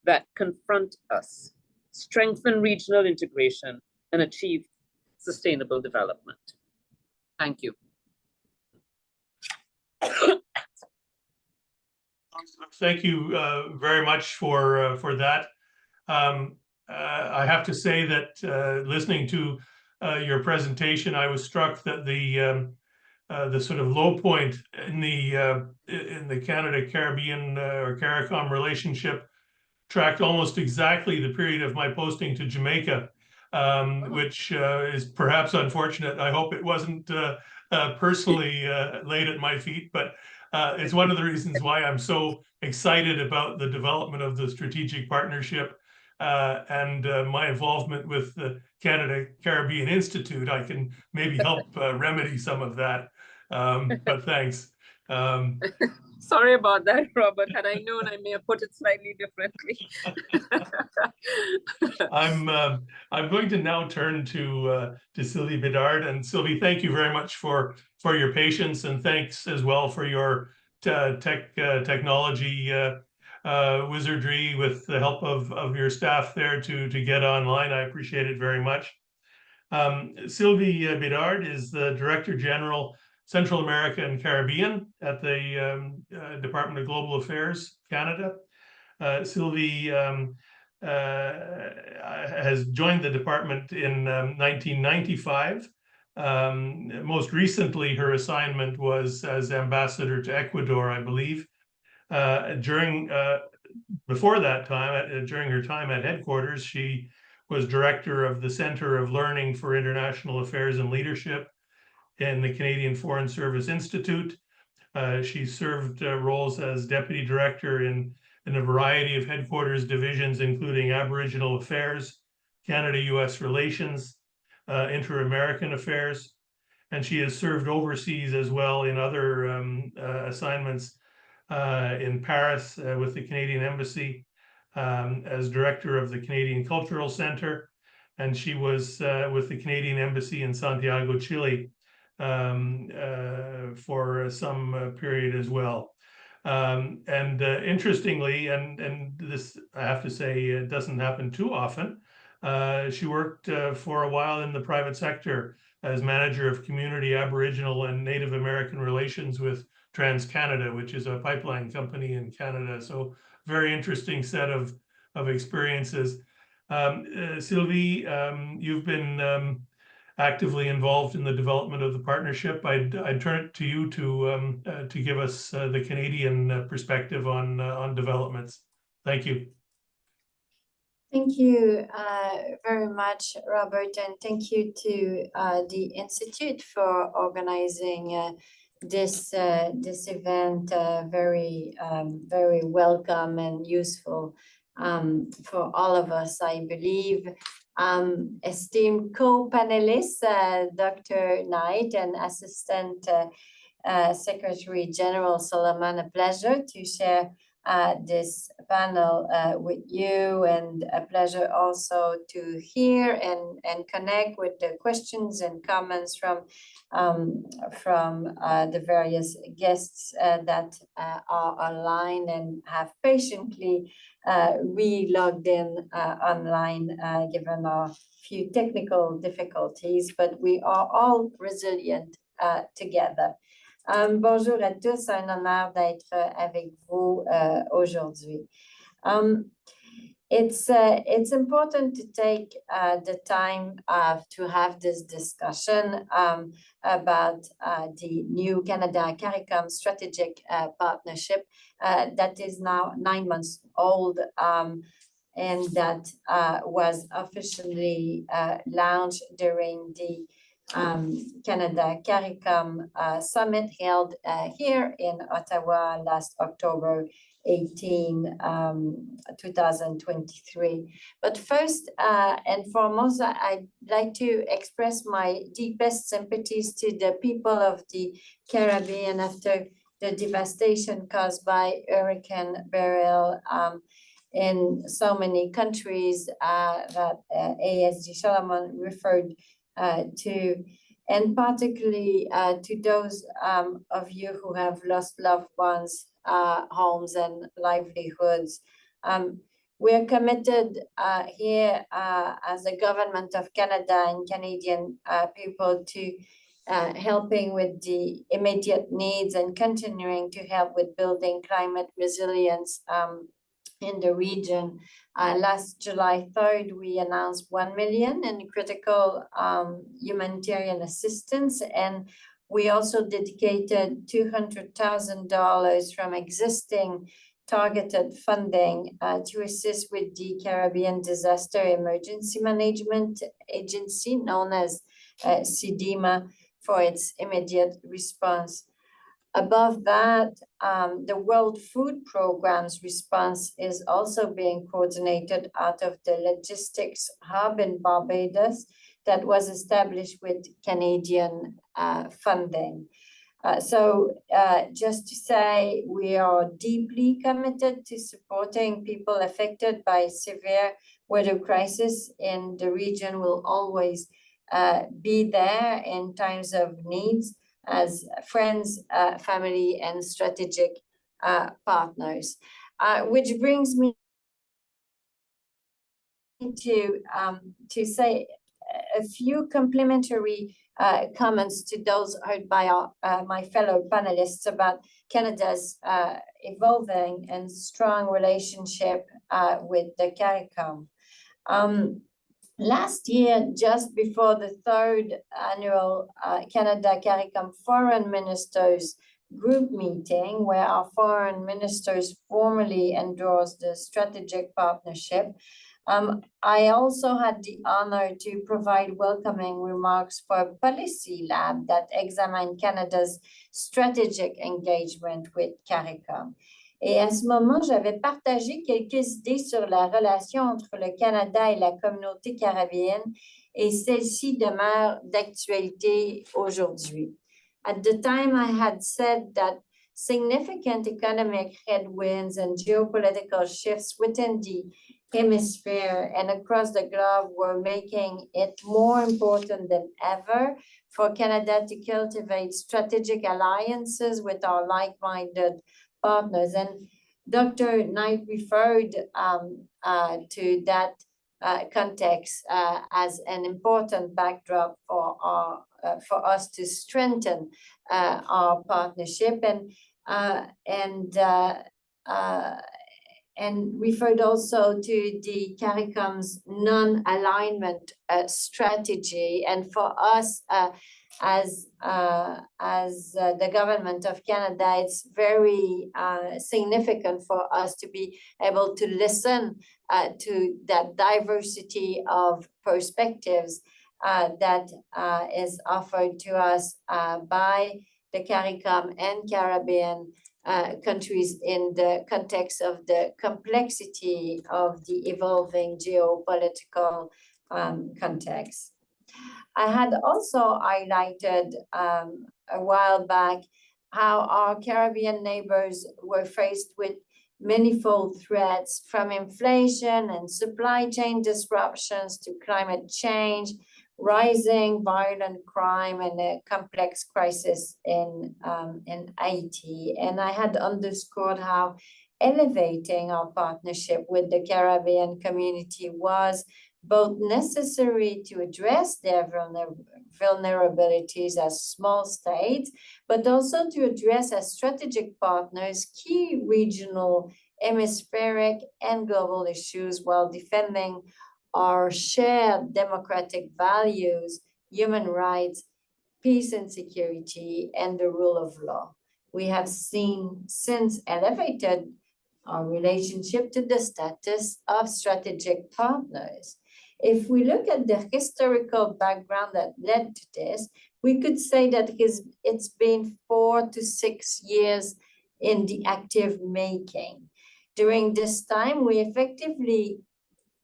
that confront us, strengthen regional integration, and achieve sustainable development. Thank you. Thank you very much for that. I have to say that listening to your presentation, I was struck that the sort of low point in the Canada-Caribbean or CARICOM relationship tracked almost exactly the period of my posting to Jamaica, which is perhaps unfortunate. I hope it wasn't personally laid at my feet, but it's one of the reasons why I'm so excited about the development of the strategic partnership and my involvement with the Canada-Caribbean Institute. I can maybe help remedy some of that, but thanks. Sorry about that, Robert. Had I known, I may have put it slightly differently. I'm going to now turn to Sylvie Bédard. And Sylvie, thank you very much for your patience, and thanks as well for your technology wizardry with the help of your staff there to get online. I appreciate it very much. Sylvie Bédard is the Director General, Central America and Caribbean at the Department of Global Affairs, Canada. Sylvie has joined the department in 1995. Most recently, her assignment was as ambassador to Ecuador, I believe. Before that time, during her time at headquarters, she was director of the Center of Learning for International Affairs and Leadership in the Canadian Foreign Service Institute. She served roles as deputy director in a variety of headquarters divisions, including Aboriginal Affairs, Canada-US Relations, Inter-American Affairs, and she has served overseas as well in other assignments in Paris with the Canadian Embassy as director of the Canadian Cultural Center, and she was with the Canadian Embassy in Santiago, Chile for some period as well. And interestingly, and this I have to say it doesn't happen too often, she worked for a while in the private sector as manager of community Aboriginal and Native American relations with TransCanada, which is a pipeline company in Canada. So very interesting set of experiences. Sylvie, you've been actively involved in the development of the partnership. I'd turn it to you to give us the Canadian perspective on developments. Thank you. Thank you very much, Robert, and thank you to the Institute for organizing this event. Very welcome and useful for all of us, I believe. Esteemed co-panelists, Dr. Knight and Assistant Secretary General Solomon, a pleasure to share this panel with you, and a pleasure also to hear and connect with the questions and comments from the various guests that are online and have patiently re-logged in online given our few technical difficulties, but we are all resilient together. Bonjour à tous, un honneur d'être avec vous aujourd'hui. It's important to take the time to have this discussion about the new Canada-CARICOM strategic partnership that is now 9 months old and that was officially launched during the Canada-CARICOM summit held here in Ottawa last October 18, 2023. But first and foremost, I'd like to express my deepest sympathies to the people of the Caribbean after the devastation caused by Hurricane Beryl in so many countries that ASG Solomon referred to, and particularly to those of you who have lost loved ones, homes and livelihoods. We're committed here as the government of Canada and Canadian people to helping with the immediate needs and continuing to help with building climate resilience in the region. Last July 3rd, we announced 1 million in critical humanitarian assistance, and we also dedicated $200,000 from existing targeted funding to assist with the Caribbean Disaster Emergency Management Agency, known as CDEMA, for its immediate response. Above that, the World Food Programme's response is also being coordinated out of the logistics hub in Barbados that was established with Canadian funding. So just to say, we are deeply committed to supporting people affected by severe weather crisis in the region. Will always be there in times of needs as friends, family, and strategic partners. Which brings me to say a few complimentary comments to those heard by my fellow panelists about Canada's evolving and strong relationship with the CARICOM. Last year, just before the third annual Canada-CARICOM Foreign Ministers group meeting, where our foreign ministers formally endorsed the strategic partnership, I also had the honor to provide welcoming remarks for a policy lab that examined Canada's strategic engagement with CARICOM. Et à ce moment, j'avais partagé quelques idées sur la relation entre le Canada et la communauté caribéenne, et celle-ci demeure d'actualité aujourd'hui. At the time, I had said that significant economic headwinds and geopolitical shifts within the hemisphere and across the globe were making it more important than ever for Canada to cultivate strategic alliances with our like-minded partners. And Dr. Knight referred to that context as an important backdrop for us to strengthen our partnership, and referred also to the CARICOM's non-alignment strategy. And for us, as the government of Canada, it's very significant for us to be able to listen to that diversity of perspectives that is offered to us by the CARICOM and Caribbean countries in the context of the complexity of the evolving geopolitical context. I had also highlighted a while back how our Caribbean neighbors were faced with manifold threats, from inflation and supply chain disruptions to climate change, rising violent crime, and a complex crisis in Haiti. And I had underscored how elevating our partnership with the Caribbean community was both necessary to address their vulnerabilities as small states, but also to address as strategic partners key regional, hemispheric, and global issues while defending our shared democratic values, human rights, peace and security, and the rule of law. We have since elevated our relationship to the status of strategic partners. If we look at the historical background that led to this, we could say that it's been 4 to 6 years in the active making. During this time, we effectively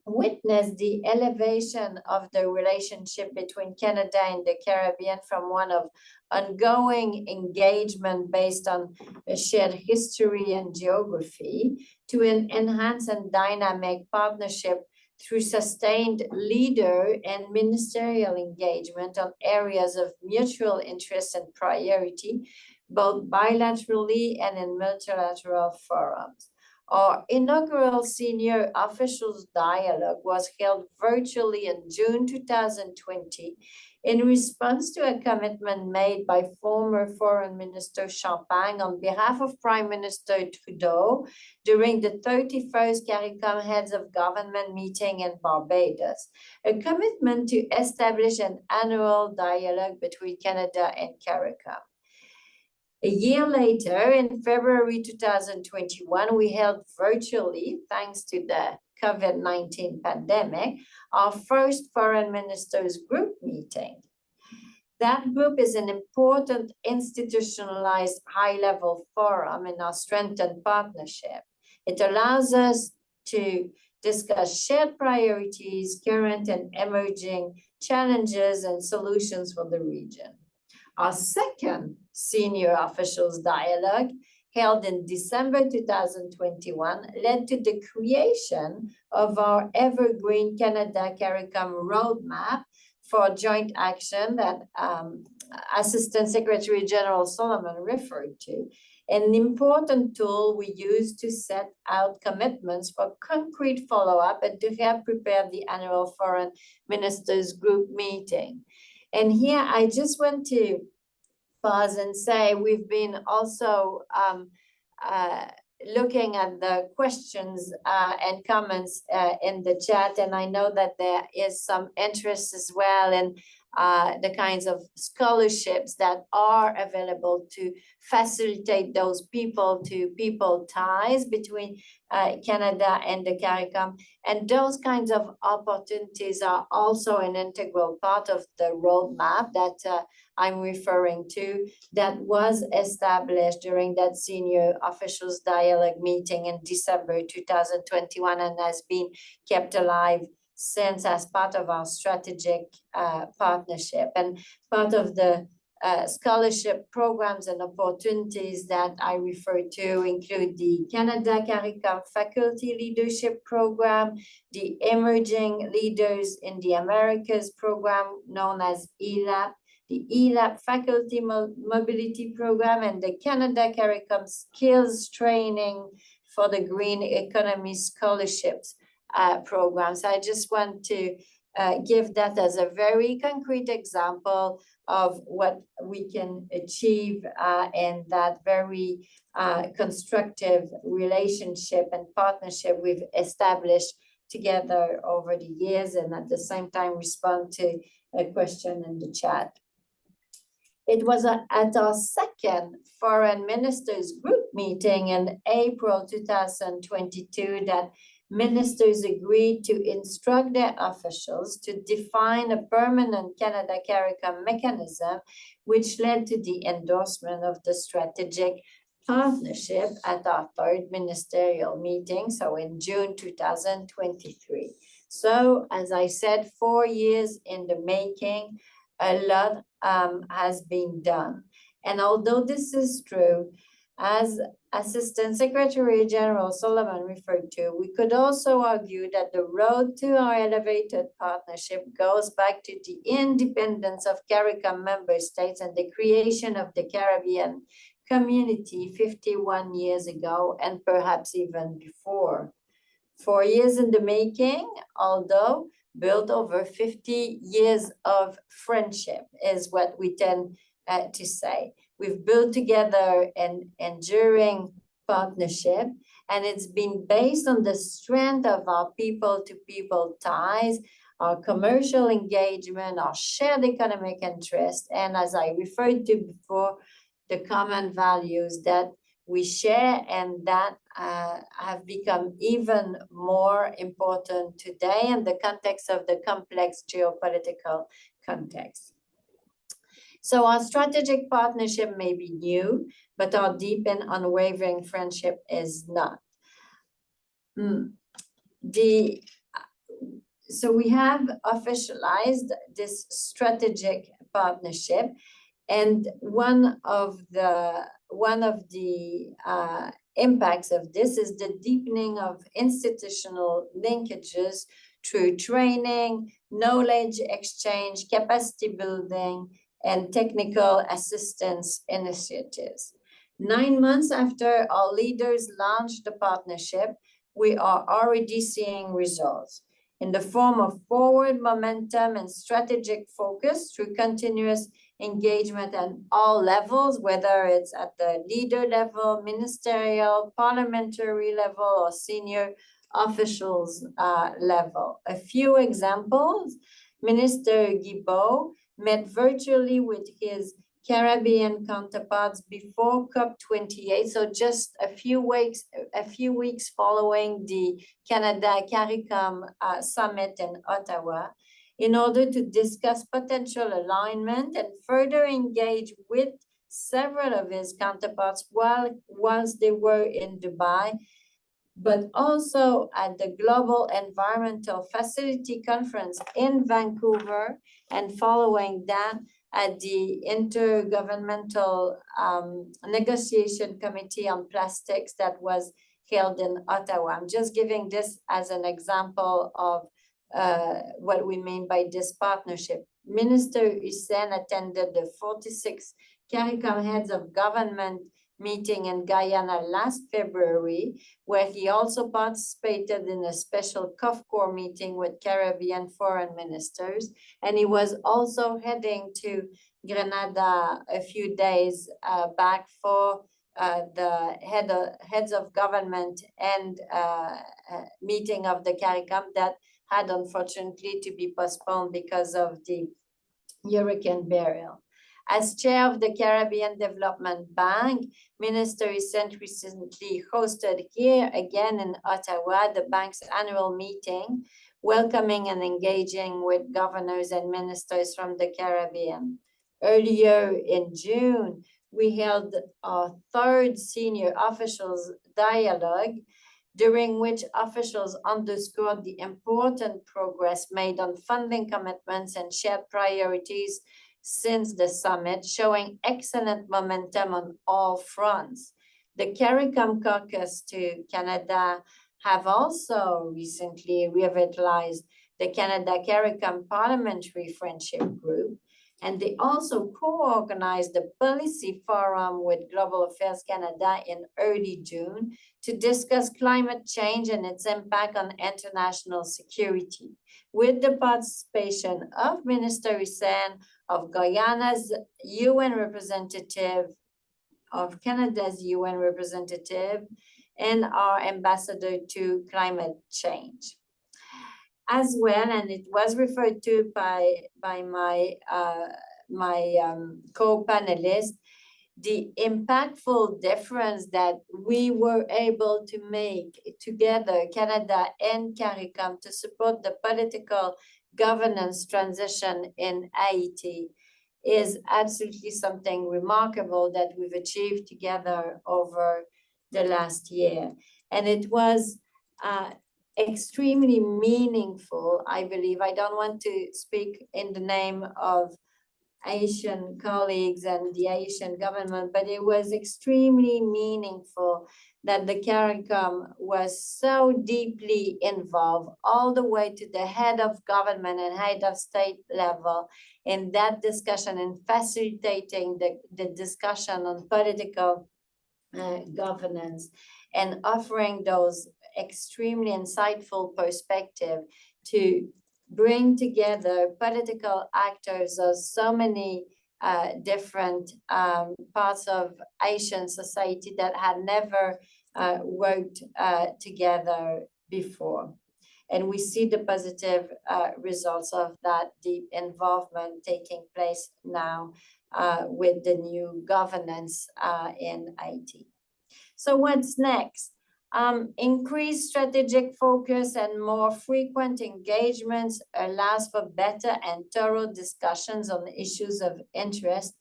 witnessed the elevation of the relationship between Canada and the Caribbean from one of ongoing engagement based on a shared history and geography to an enhanced and dynamic partnership through sustained leader and ministerial engagement on areas of mutual interest and priority, both bilaterally and in multilateral forums. Our inaugural senior officials dialogue was held virtually in June 2020 in response to a commitment made by former Foreign Minister Champagne on behalf of Prime Minister Trudeau during the 31st CARICOM Heads of Government meeting in Barbados, a commitment to establish an annual dialogue between Canada and CARICOM. A year later, in February 2021, we held virtually, thanks to the COVID-19 pandemic, our first Foreign Ministers Group meeting. That group is an important institutionalized high-level forum in our strengthened partnership. It allows us to discuss shared priorities, current and emerging challenges, and solutions for the region. Our second senior officials dialogue, held in December 2021, led to the creation of our evergreen Canada-CARICOM roadmap for joint action that Assistant Secretary General Solomon referred to, an important tool we use to set out commitments for concrete follow-up and to help prepare the annual Foreign Ministers Group meeting. And here I just want to pause and say we've been also looking at the questions and comments in the chat, and I know that there is some interest as well in the kinds of scholarships that are available to facilitate those people-to-people ties between Canada and the CARICOM. And those kinds of opportunities are also an integral part of the roadmap that I'm referring to, that was established during that senior officials dialogue meeting in December 2021 and has been kept alive since as part of our strategic partnership. And part of the scholarship programs and opportunities that I refer to include the Canada-CARICOM Faculty Leadership Program, the Emerging Leaders in the Americas program known as ELAP, the ELAP Faculty Mobility Program, and the Canada-CARICOM Skills Training for the Green Economy Scholarships program. So I just want to give that as a very concrete example of what we can achieve in that very constructive relationship and partnership we've established together over the years, and at the same time respond to a question in the chat. It was at our second Foreign Ministers Group meeting in April 2022 that ministers agreed to instruct their officials to define a permanent Canada-CARICOM mechanism, which led to the endorsement of the strategic partnership at our third ministerial meeting, so in June 2023. So, as I said, 4 years in the making, a lot has been done. And although this is true, as Assistant Secretary General Solomon referred to, we could also argue that the road to our elevated partnership goes back to the independence of CARICOM member states and the creation of the Caribbean community 51 years ago, and perhaps even before. 4 years in the making, although built over 50 years of friendship is what we tend to say. We've built together an enduring partnership, and it's been based on the strength of our people-to-people ties, our commercial engagement, our shared economic interest, and as I referred to before, the common values that we share and that have become even more important today in the context of the complex geopolitical context. So our strategic partnership may be new, but our deep and unwavering friendship is not. So we have officialized this strategic partnership, and one of the impacts of this is the deepening of institutional linkages through training, knowledge exchange, capacity building, and technical assistance initiatives. 9 months after our leaders launched the partnership, we are already seeing results in the form of forward momentum and strategic focus through continuous engagement at all levels, whether it's at the leader level, ministerial, parliamentary level, or senior officials level. A few examples: Minister Guilbeault met virtually with his Caribbean counterparts before COP28, so just a few weeks following the Canada-CARICOM summit in Ottawa, in order to discuss potential alignment and further engage with several of his counterparts whilst they were in Dubai, but also at the Global Environmental Facility Conference in Vancouver, and following that, at the Intergovernmental Negotiation Committee on Plastics that was held in Ottawa. I'm just giving this as an example of what we mean by this partnership. Minister Hussein attended the 46th CARICOM Heads of Government meeting in Guyana last February, where he also participated in a special COFCOR meeting with Caribbean foreign ministers. And he was also heading to Grenada a few days back for the heads of government and meeting of the CARICOM that had unfortunately to be postponed because of the Hurricane Beryl. As chair of the Caribbean Development Bank, Minister Hussein recently hosted here again in Ottawa the bank's annual meeting, welcoming and engaging with governors and ministers from the Caribbean. Earlier in June, we held our third senior officials dialogue, during which officials underscored the important progress made on funding commitments and shared priorities since the summit, showing excellent momentum on all fronts. The CARICOM caucus to Canada have also recently revitalized the Canada-CARICOM Parliamentary Friendship Group, and they also co-organized the Policy Forum with Global Affairs Canada in early June to discuss climate change and its impact on international security, with the participation of Minister Hussein, of Guyana's UN representative, of Canada's UN representative, and our ambassador to climate change. As well, and it was referred to by my co-panelist, the impactful difference that we were able to make together, Canada and CARICOM, to support the political governance transition in Haiti is absolutely something remarkable that we've achieved together over the last year. And it was extremely meaningful, I believe. I don't want to speak in the name of Haitian colleagues and the Haitian government, but it was extremely meaningful that the CARICOM was so deeply involved all the way to the head of government and head of state level in that discussion and facilitating the discussion on political governance and offering those extremely insightful perspective to bring together political actors of so many different parts of Haitian society that had never worked together before. And we see the positive results of that deep involvement taking place now with the new governance in Haiti. So what's next? Increased strategic focus and more frequent engagements allows for better and thorough discussions on issues of interest,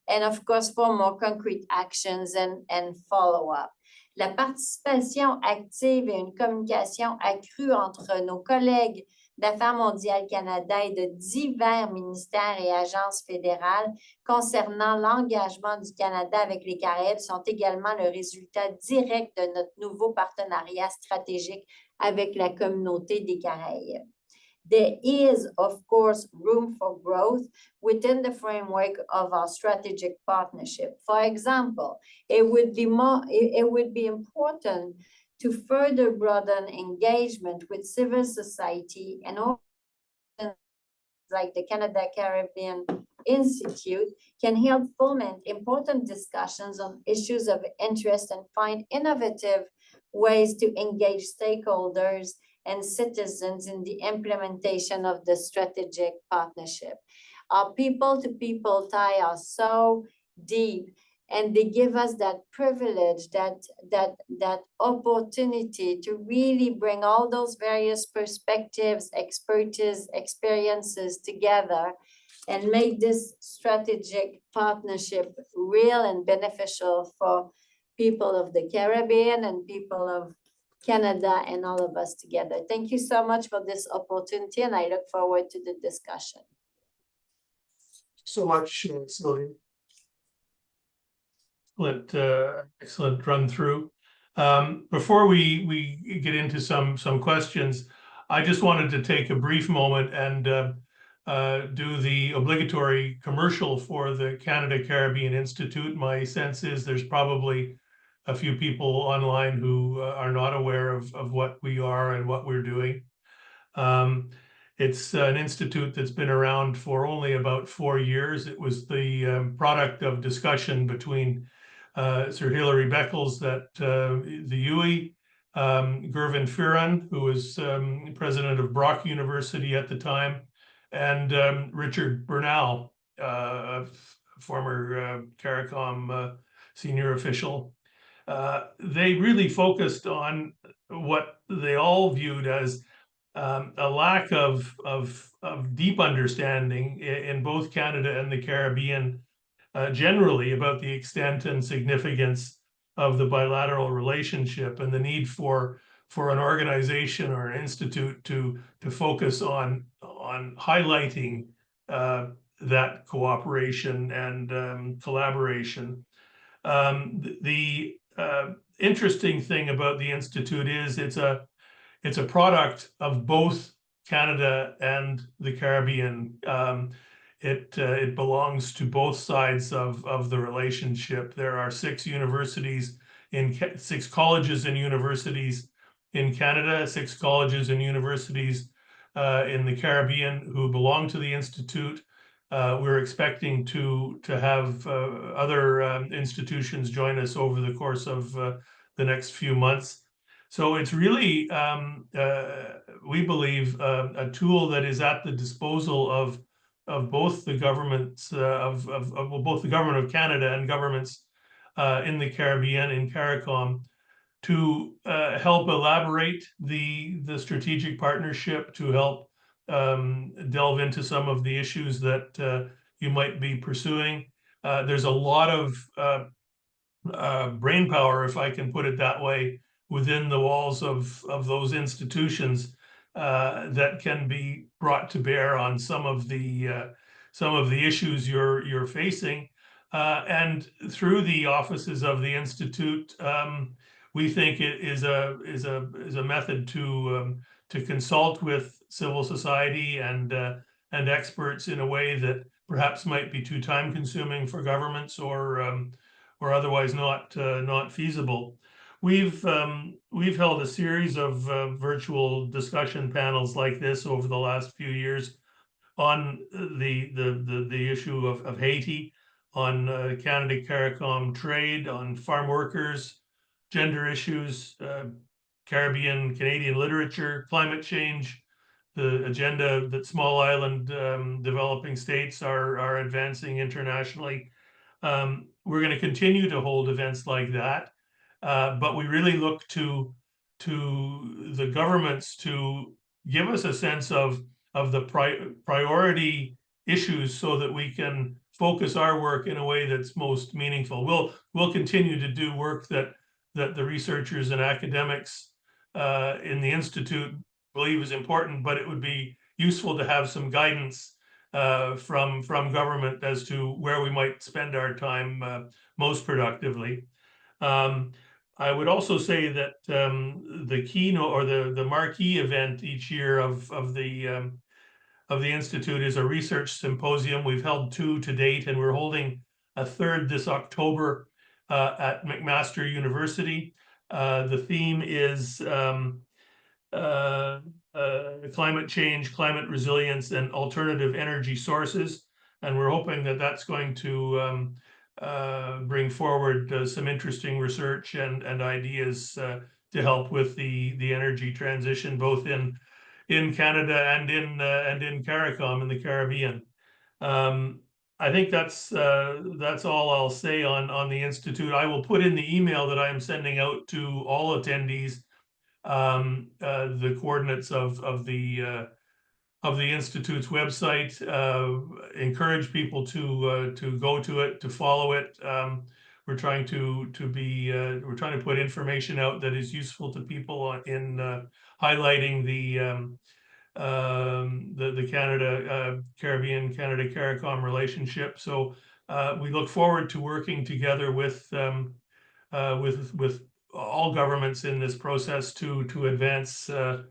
and of course for more concrete actions and follow-up. La participation active et une communication accrue entre nos collègues d'Affaires mondiales Canada et de divers ministères et agences fédérales concernant l'engagement du Canada avec les Caraïbes sont également le résultat direct de notre nouveau partenariat stratégique avec la communauté des Caraïbes. there is, of course, room for growth within the framework of our strategic partnership. For example, it would be important to further broaden engagement with civil society and like the Canada-Caribbean Institute can help foment important discussions on issues of interest and find innovative ways to engage stakeholders and citizens in the implementation of the strategic partnership. Our people-to-people ties are so deep, and they give us that privilege, that opportunity to really bring all those various perspectives, expertise, experiences together and make this strategic partnership real and beneficial for people of the Caribbean and people of Canada and all of us together. Thank you so much for this opportunity, and I look forward to the discussion. So much, Sylvie. Excellent run through. Before we get into some questions, I just wanted to take a brief moment and do the obligatory commercial for the Canada-Caribbean Institute. My sense is there's probably a few people online who are not aware of what we are and what we're doing. It's an institute that's been around for only about 4 years. It was the product of discussion between Sir Hilary Beckles at the UWI, Gervin Fearon, who was president of Brock University at the time, and Richard Bernal, former CARICOM senior official. They really focused on what they all viewed as a lack of deep understanding in both Canada and the Caribbean generally about the extent and significance of the bilateral relationship and the need for an organization or an institute to focus on highlighting that cooperation and collaboration. The interesting thing about the institute is it's a product of both Canada and the Caribbean. It belongs to both sides of the relationship. There are 6 universities in 6 colleges and universities in Canada, 6 colleges and universities in the Caribbean who belong to the Institute. We're expecting to have other institutions join us over the course of the next few months. So it's really, we believe, a tool that is at the disposal of both the governments of both the government of Canada and governments in the Caribbean, in CARICOM, to help elaborate the strategic partnership, to help delve into some of the issues that you might be pursuing. There's a lot of brain power, if I can put it that way, within the walls of those institutions that can be brought to bear on some of the issues you're facing, and through the offices of the Institute, we think it is a method to consult with civil society and experts in a way that perhaps might be too time-consuming for governments or otherwise not feasible. We've held a series of virtual discussion panels like this over the last few years on the issue of Haiti, on Canada-CARICOM trade, on farm workers, gender issues, Caribbean, Canadian literature, climate change, the agenda that small island developing states are advancing internationally. We're going to continue to hold events like that, but we really look to the governments to give us a sense of the priority issues so that we can focus our work in a way that's most meaningful. We'll continue to do work that the researchers and academics in the Institute believe is important, but it would be useful to have some guidance from government as to where we might spend our time most productively. I would also say that the keynote or the marquee event each year of the Institute is a research symposium. We've held 2 to date, and we're holding a 3rd this October at McMaster University. The theme is climate change, climate resilience, and alternative energy sources. And we're hoping that that's going to bring forward some interesting research and ideas to help with the energy transition, both in Canada and in CARICOM in the Caribbean. I think that's all I'll say on the Institute. I will put in the email that I'm sending out to all attendees the coordinates of the Institute's website. Encourage people to go to it, to follow it. We're trying to put information out that is useful to people in highlighting the Canada-Caribbean, Canada-CARICOM relationship. So we look forward to working together with all governments in this process to advance the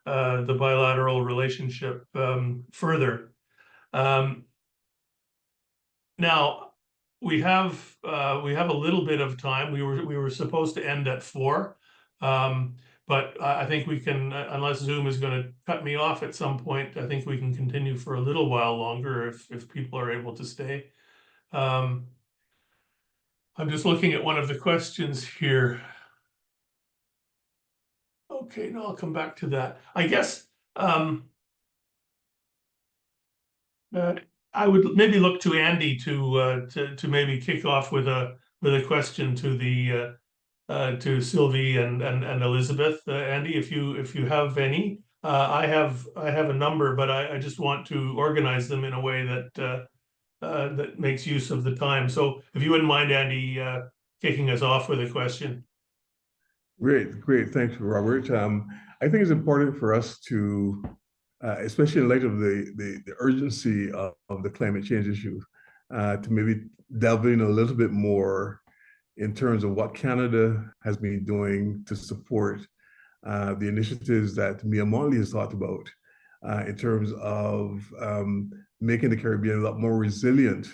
bilateral relationship further. Now we have a little bit of time. We were supposed to end at 4, but I think we can, unless Zoom is going to cut me off at some point, I think we can continue for a little while longer if people are able to stay. I'm just looking at one of the questions here. Okay, no, I'll come back to that. I guess I would maybe look to Andy to maybe kick off with a question to Sylvie and Elizabeth. Andy, if you have any, I have a number, but I just want to organize them in a way that that makes use of the time. So if you wouldn't mind, Andy, kicking us off with a question. Great. Thanks, Robert. I think it's important for us to, especially in light of the urgency of the climate change issue, to maybe delve in a little bit more in terms of what Canada has been doing to support the initiatives that Mia Montley has talked about in terms of making the Caribbean a lot more resilient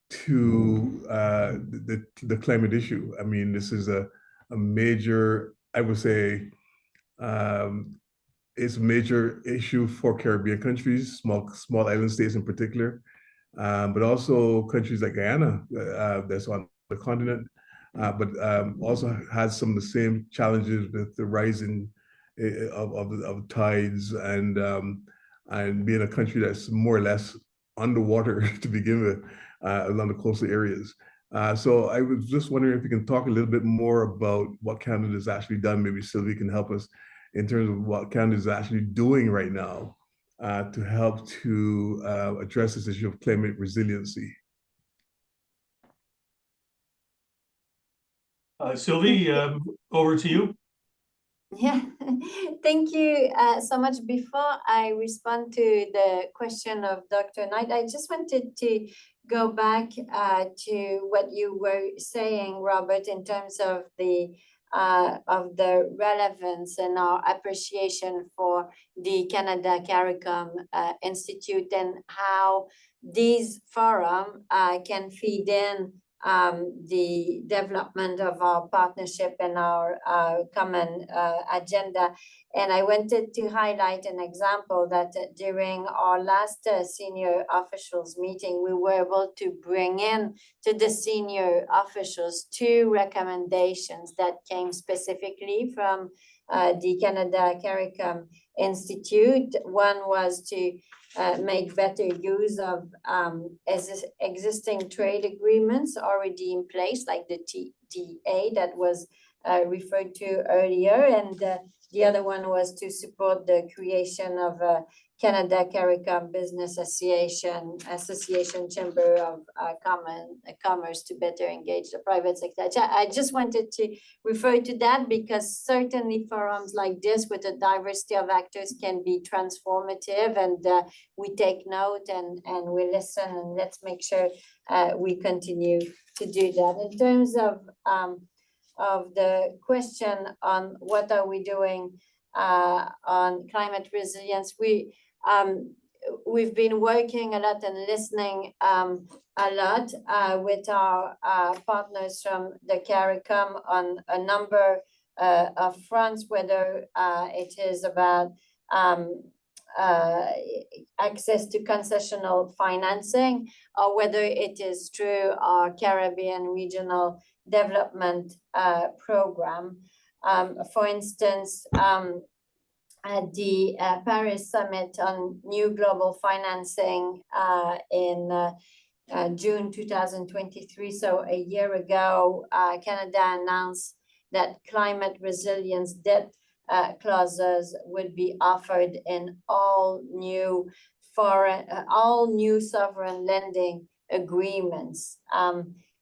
to the climate issue. I mean, this is a major, I would say, it's a major issue for Caribbean countries, small island states in particular, but also countries like Guyana, that's on the continent, but also has some of the same challenges with the rising of tides and being a country that's more or less underwater to begin with along the coastal areas. So I was just wondering if you can talk a little bit more about what Canada has actually done. Maybe Sylvie can help us in terms of what Canada is actually doing right now to help to address this issue of climate resiliency. Sylvie, over to you. Yeah, thank you so much. Before I respond to the question of Dr. Knight, I just wanted to go back to what you were saying, Robert, in terms of the relevance and our appreciation for the Canada-CARICOM Institute and how these forums can feed in the development of our partnership and our common agenda. And I wanted to highlight an example that during our last senior officials meeting, we were able to bring in to the senior officials 2 recommendations that came specifically from the Canada-CARICOM Institute. One was to make better use of existing trade agreements already in place, like the TDA that was referred to earlier. And the other one was to support the creation of a Canada-CARICOM Business Association Chamber of Commerce to better engage the private sector. I just wanted to refer to that because certainly forums like this with a diversity of actors can be transformative, and we take note and we listen, and let's make sure we continue to do that. In terms of the question on what are we doing on climate resilience. We've been working a lot and listening a lot with our partners from the CARICOM on a number of fronts, whether it is about access to concessional financing, or whether it is through our Caribbean Regional Development Program. For instance, at the Paris Summit on New Global Financing in June 2023, so a year ago, Canada announced that climate resilience debt clauses would be offered in all new sovereign lending agreements.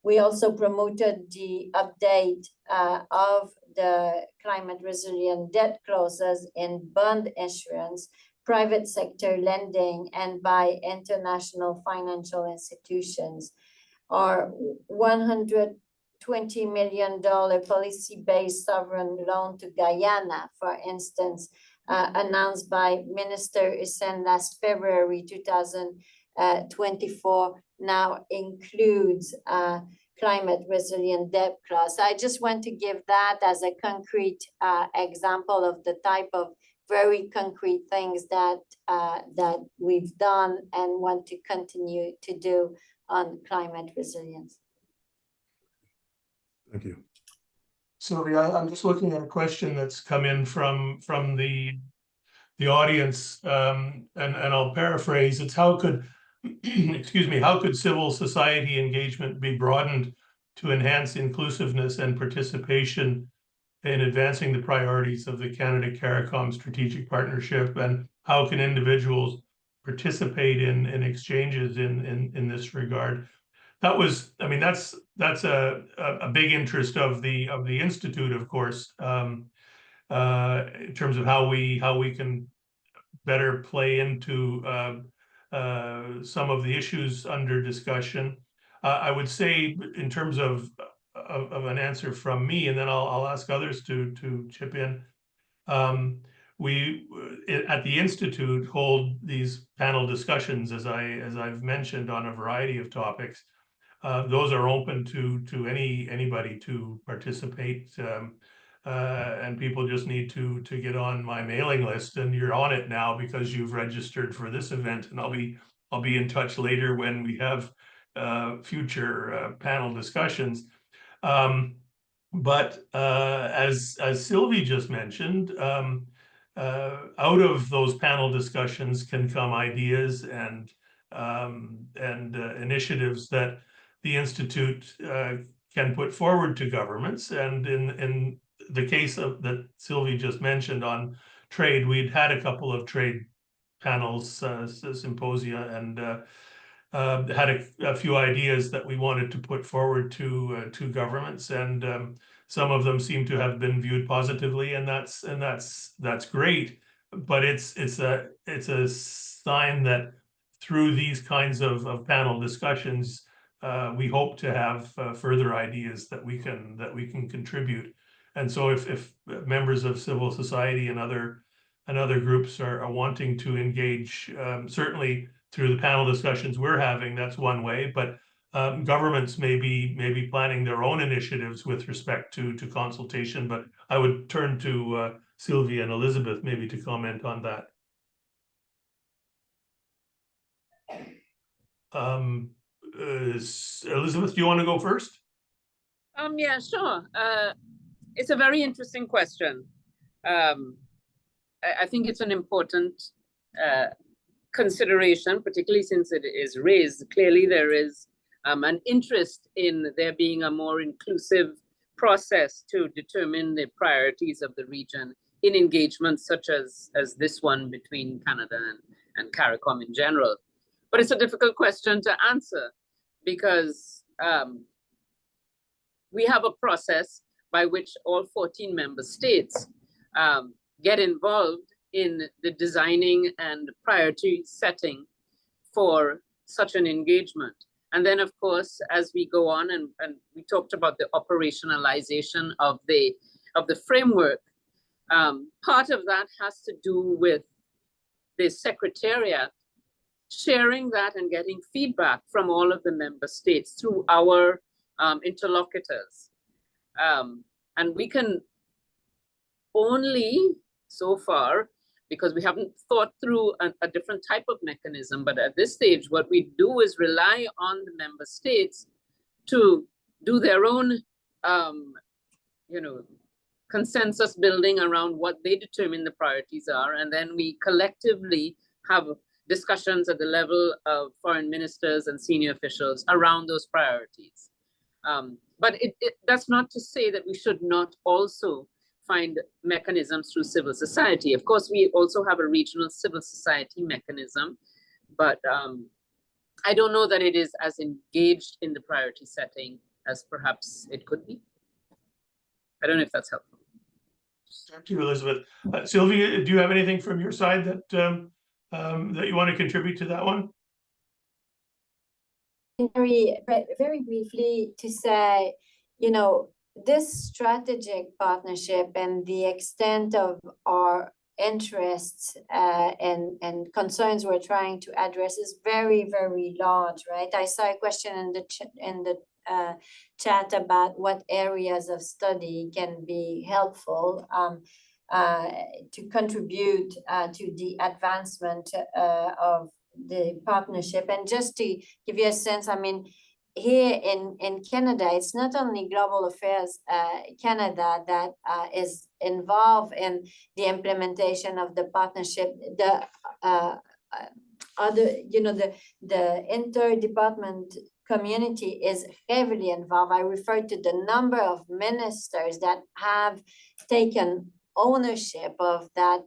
We also promoted the update of the climate resilient debt clauses in bond issuance, private sector lending, and by international financial institutions. Our $120 million policy-based sovereign loan to Guyana, for instance, announced by Minister Hussein last February 2024, now includes climate resilient debt clause. I just want to give that as a concrete example of the type of very concrete things that we've done and want to continue to do on climate resilience. Thank you. Sylvie, I'm just looking at a question that's come in from the audience, and I'll paraphrase. It's how could, excuse me, how could civil society engagement be broadened to enhance inclusiveness and participation in advancing the priorities of the Canada-CARICOM strategic partnership, and how can individuals participate in exchanges in this regard? That was, I mean, that's a big interest of the Institute, of course, in terms of how we can better play into some of the issues under discussion. I would say, in terms of an answer from me, and then I'll ask others to chip in. We at the Institute hold these panel discussions, as I've mentioned, on a variety of topics. Those are open to anybody to participate, and people just need to get on my mailing list, and you're on it now because you've registered for this event, and I'll be in touch later when we have future panel discussions. But as Sylvie just mentioned, out of those panel discussions can come ideas and initiatives that the Institute can put forward to governments. And in the case of that Sylvie just mentioned on trade, we'd had a couple of trade panels, symposia, and had a few ideas that we wanted to put forward to governments, and some of them seem to have been viewed positively, and that's great. But it's a sign that through these kinds of panel discussions, we hope to have further ideas that we can contribute. And so if members of civil society and other groups are wanting to engage, certainly through the panel discussions we're having, that's one way. But governments may be planning their own initiatives with respect to consultation. But I would turn to Sylvie and Elizabeth maybe to comment on that. Elizabeth, do you want to go first? Yeah, sure. It's a very interesting question. I think it's an important consideration, particularly since it is raised. Clearly, there is an interest in there being a more inclusive process to determine the priorities of the region in engagements such as this one between Canada and CARICOM in general. But it's a difficult question to answer because we have a process by which all 14 member states get involved in the designing and priority setting for such an engagement. And then, of course, as we go on, and we talked about the operationalization of the framework, part of that has to do with the Secretariat sharing that and getting feedback from all of the member states through our interlocutors. And we can only, so far, because we haven't thought through a different type of mechanism, but at this stage, what we do is rely on the member states to do their own, consensus building around what they determine the priorities are, and then we collectively have discussions at the level of foreign ministers and senior officials around those priorities. But that's not to say that we should not also find mechanisms through civil society. Of course, we also have a regional civil society mechanism, but I don't know that it is as engaged in the priority setting as perhaps it could be. I don't know if that's helpful. Thank you, Elizabeth. Sylvie, do you have anything from your side that that you want to contribute to that one? Very briefly to say, this strategic partnership and the extent of our interests and concerns we're trying to address is very, very large, right? I saw a question in the chat about what areas of study can be helpful to contribute to the advancement of the partnership. And just to give you a sense, I mean, here in Canada, it's not only Global Affairs Canada that is involved in the implementation of the partnership. The the interdepartment community is heavily involved. I refer to the number of ministers that have taken ownership of that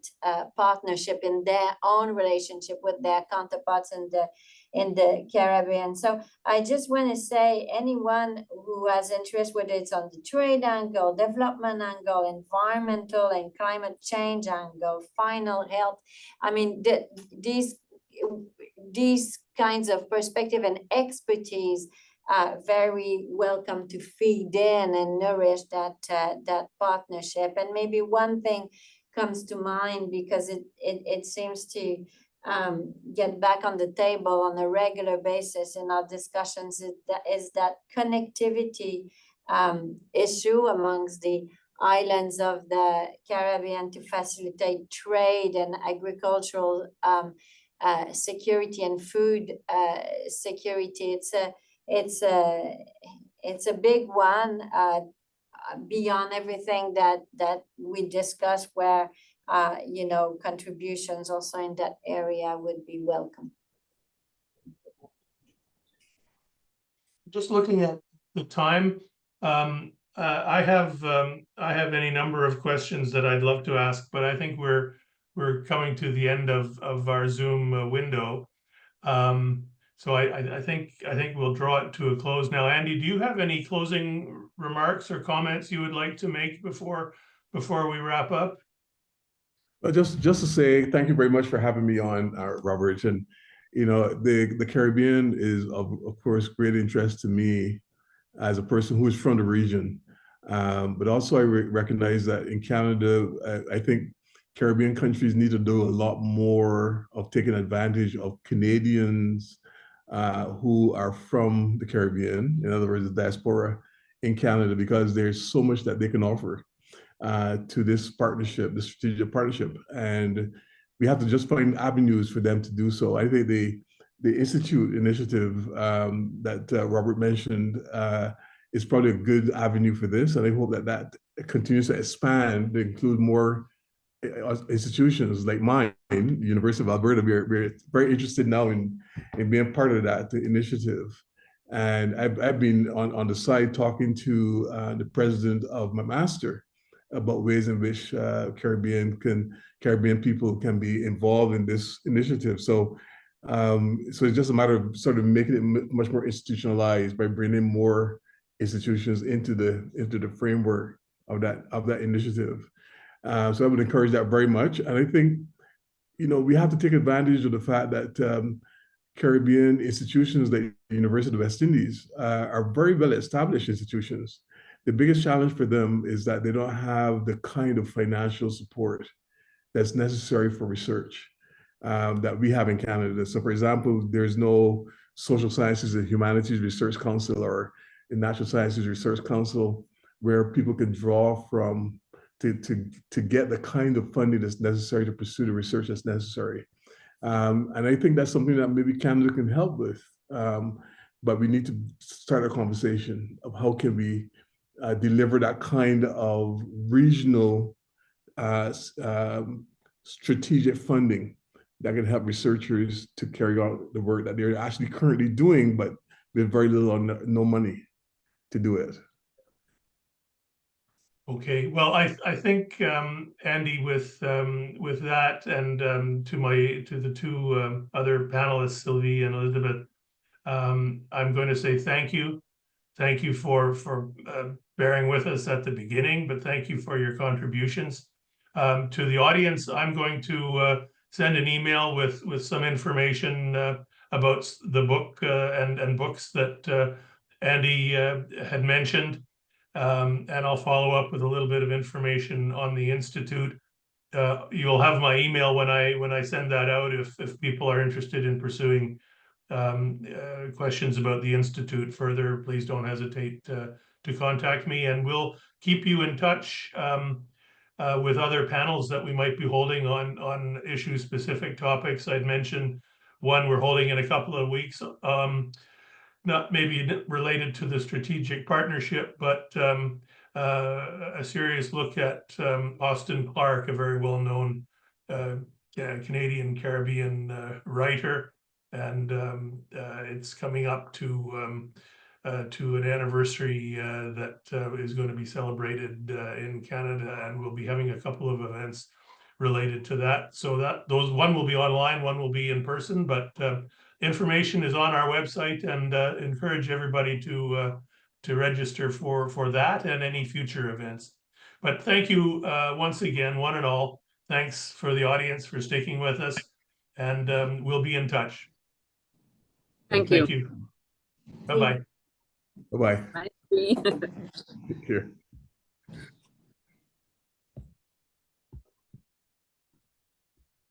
partnership in their own relationship with their counterparts in the Caribbean. So I just want to say, anyone who has interest, whether it's on the trade angle, development angle, environmental and climate change angle, final health, I mean, these kinds of perspective and expertise are very welcome to feed in and nourish that partnership. And maybe one thing comes to mind, because it seems to get back on the table on a regular basis in our discussions, is that connectivity issue amongst the islands of the Caribbean to facilitate trade and agricultural security and food security. It's a big one beyond everything that we discussed, where contributions also in that area would be welcome. Just looking at the time, I have any number of questions that I'd love to ask, but I think we're coming to the end of our Zoom window. So I think we'll draw it to a close now. Andy, do you have any closing remarks or comments you would like to make before we wrap up? Just to say thank you very much for having me on, Robert. And the Caribbean is of course great interest to me as a person who is from the region, but also I recognize that in Canada, I think Caribbean countries need to do a lot more of taking advantage of Canadians who are from the Caribbean, in other words, the diaspora in Canada, because there's so much that they can offer to this partnership, the strategic partnership. And we have to just find avenues for them to do so. I think the Institute initiative that Robert mentioned is probably a good avenue for this. And I hope that continues to expand to include more institutions like mine, the University of Alberta. We're very interested now in being part of that initiative. And I've been on the side talking to the president of my master about ways in which Caribbean people can be involved in this initiative. So it's just a matter of sort of making it much more institutionalized by bringing more institutions into the framework of that initiative. So I would encourage that very much. And I think, we have to take advantage of the fact that Caribbean institutions like the University of the West Indies are very well established institutions. The biggest challenge for them is that they don't have the kind of financial support that's necessary for research that we have in Canada. So for example, there's no Social Sciences and Humanities Research Council or the Natural Sciences Research Council where people can draw from to get the kind of funding that's necessary to pursue the research that's necessary. And I think that's something that maybe Canada can help with. But we need to start a conversation of how can we deliver that kind of regional strategic funding that can help researchers to carry out the work that they're actually currently doing, but with very little or no money to do it. Okay, well, I think Andy, with that, and to the two other panelists, Sylvie and Elizabeth, I'm going to say thank you. Thank you for bearing with us at the beginning, but thank you for your contributions. To the audience, I'm going to send an email with some information about the book and books that Andy had mentioned. And I'll follow up with a little bit of information on the Institute. You'll have my email when I send that out if people are interested in pursuing questions about the Institute further. Please don't hesitate to contact me, and we'll keep you in touch with other panels that we might be holding on issue-specific topics. I'd mentioned one we're holding in a couple of weeks. Not maybe related to the strategic partnership, but a serious look at Austin Clarke, a very well-known Canadian Caribbean writer, and it's coming up to an anniversary that is going to be celebrated in Canada, and we'll be having a couple of events related to that. So one will be online, one will be in person, but information is on our website, and encourage everybody to register for that and any future events. But thank you once again, one and all. Thanks for the audience for sticking with us, and we'll be in touch. Thank you. Thank you. Bye-bye. Bye-bye. Bye. Take care.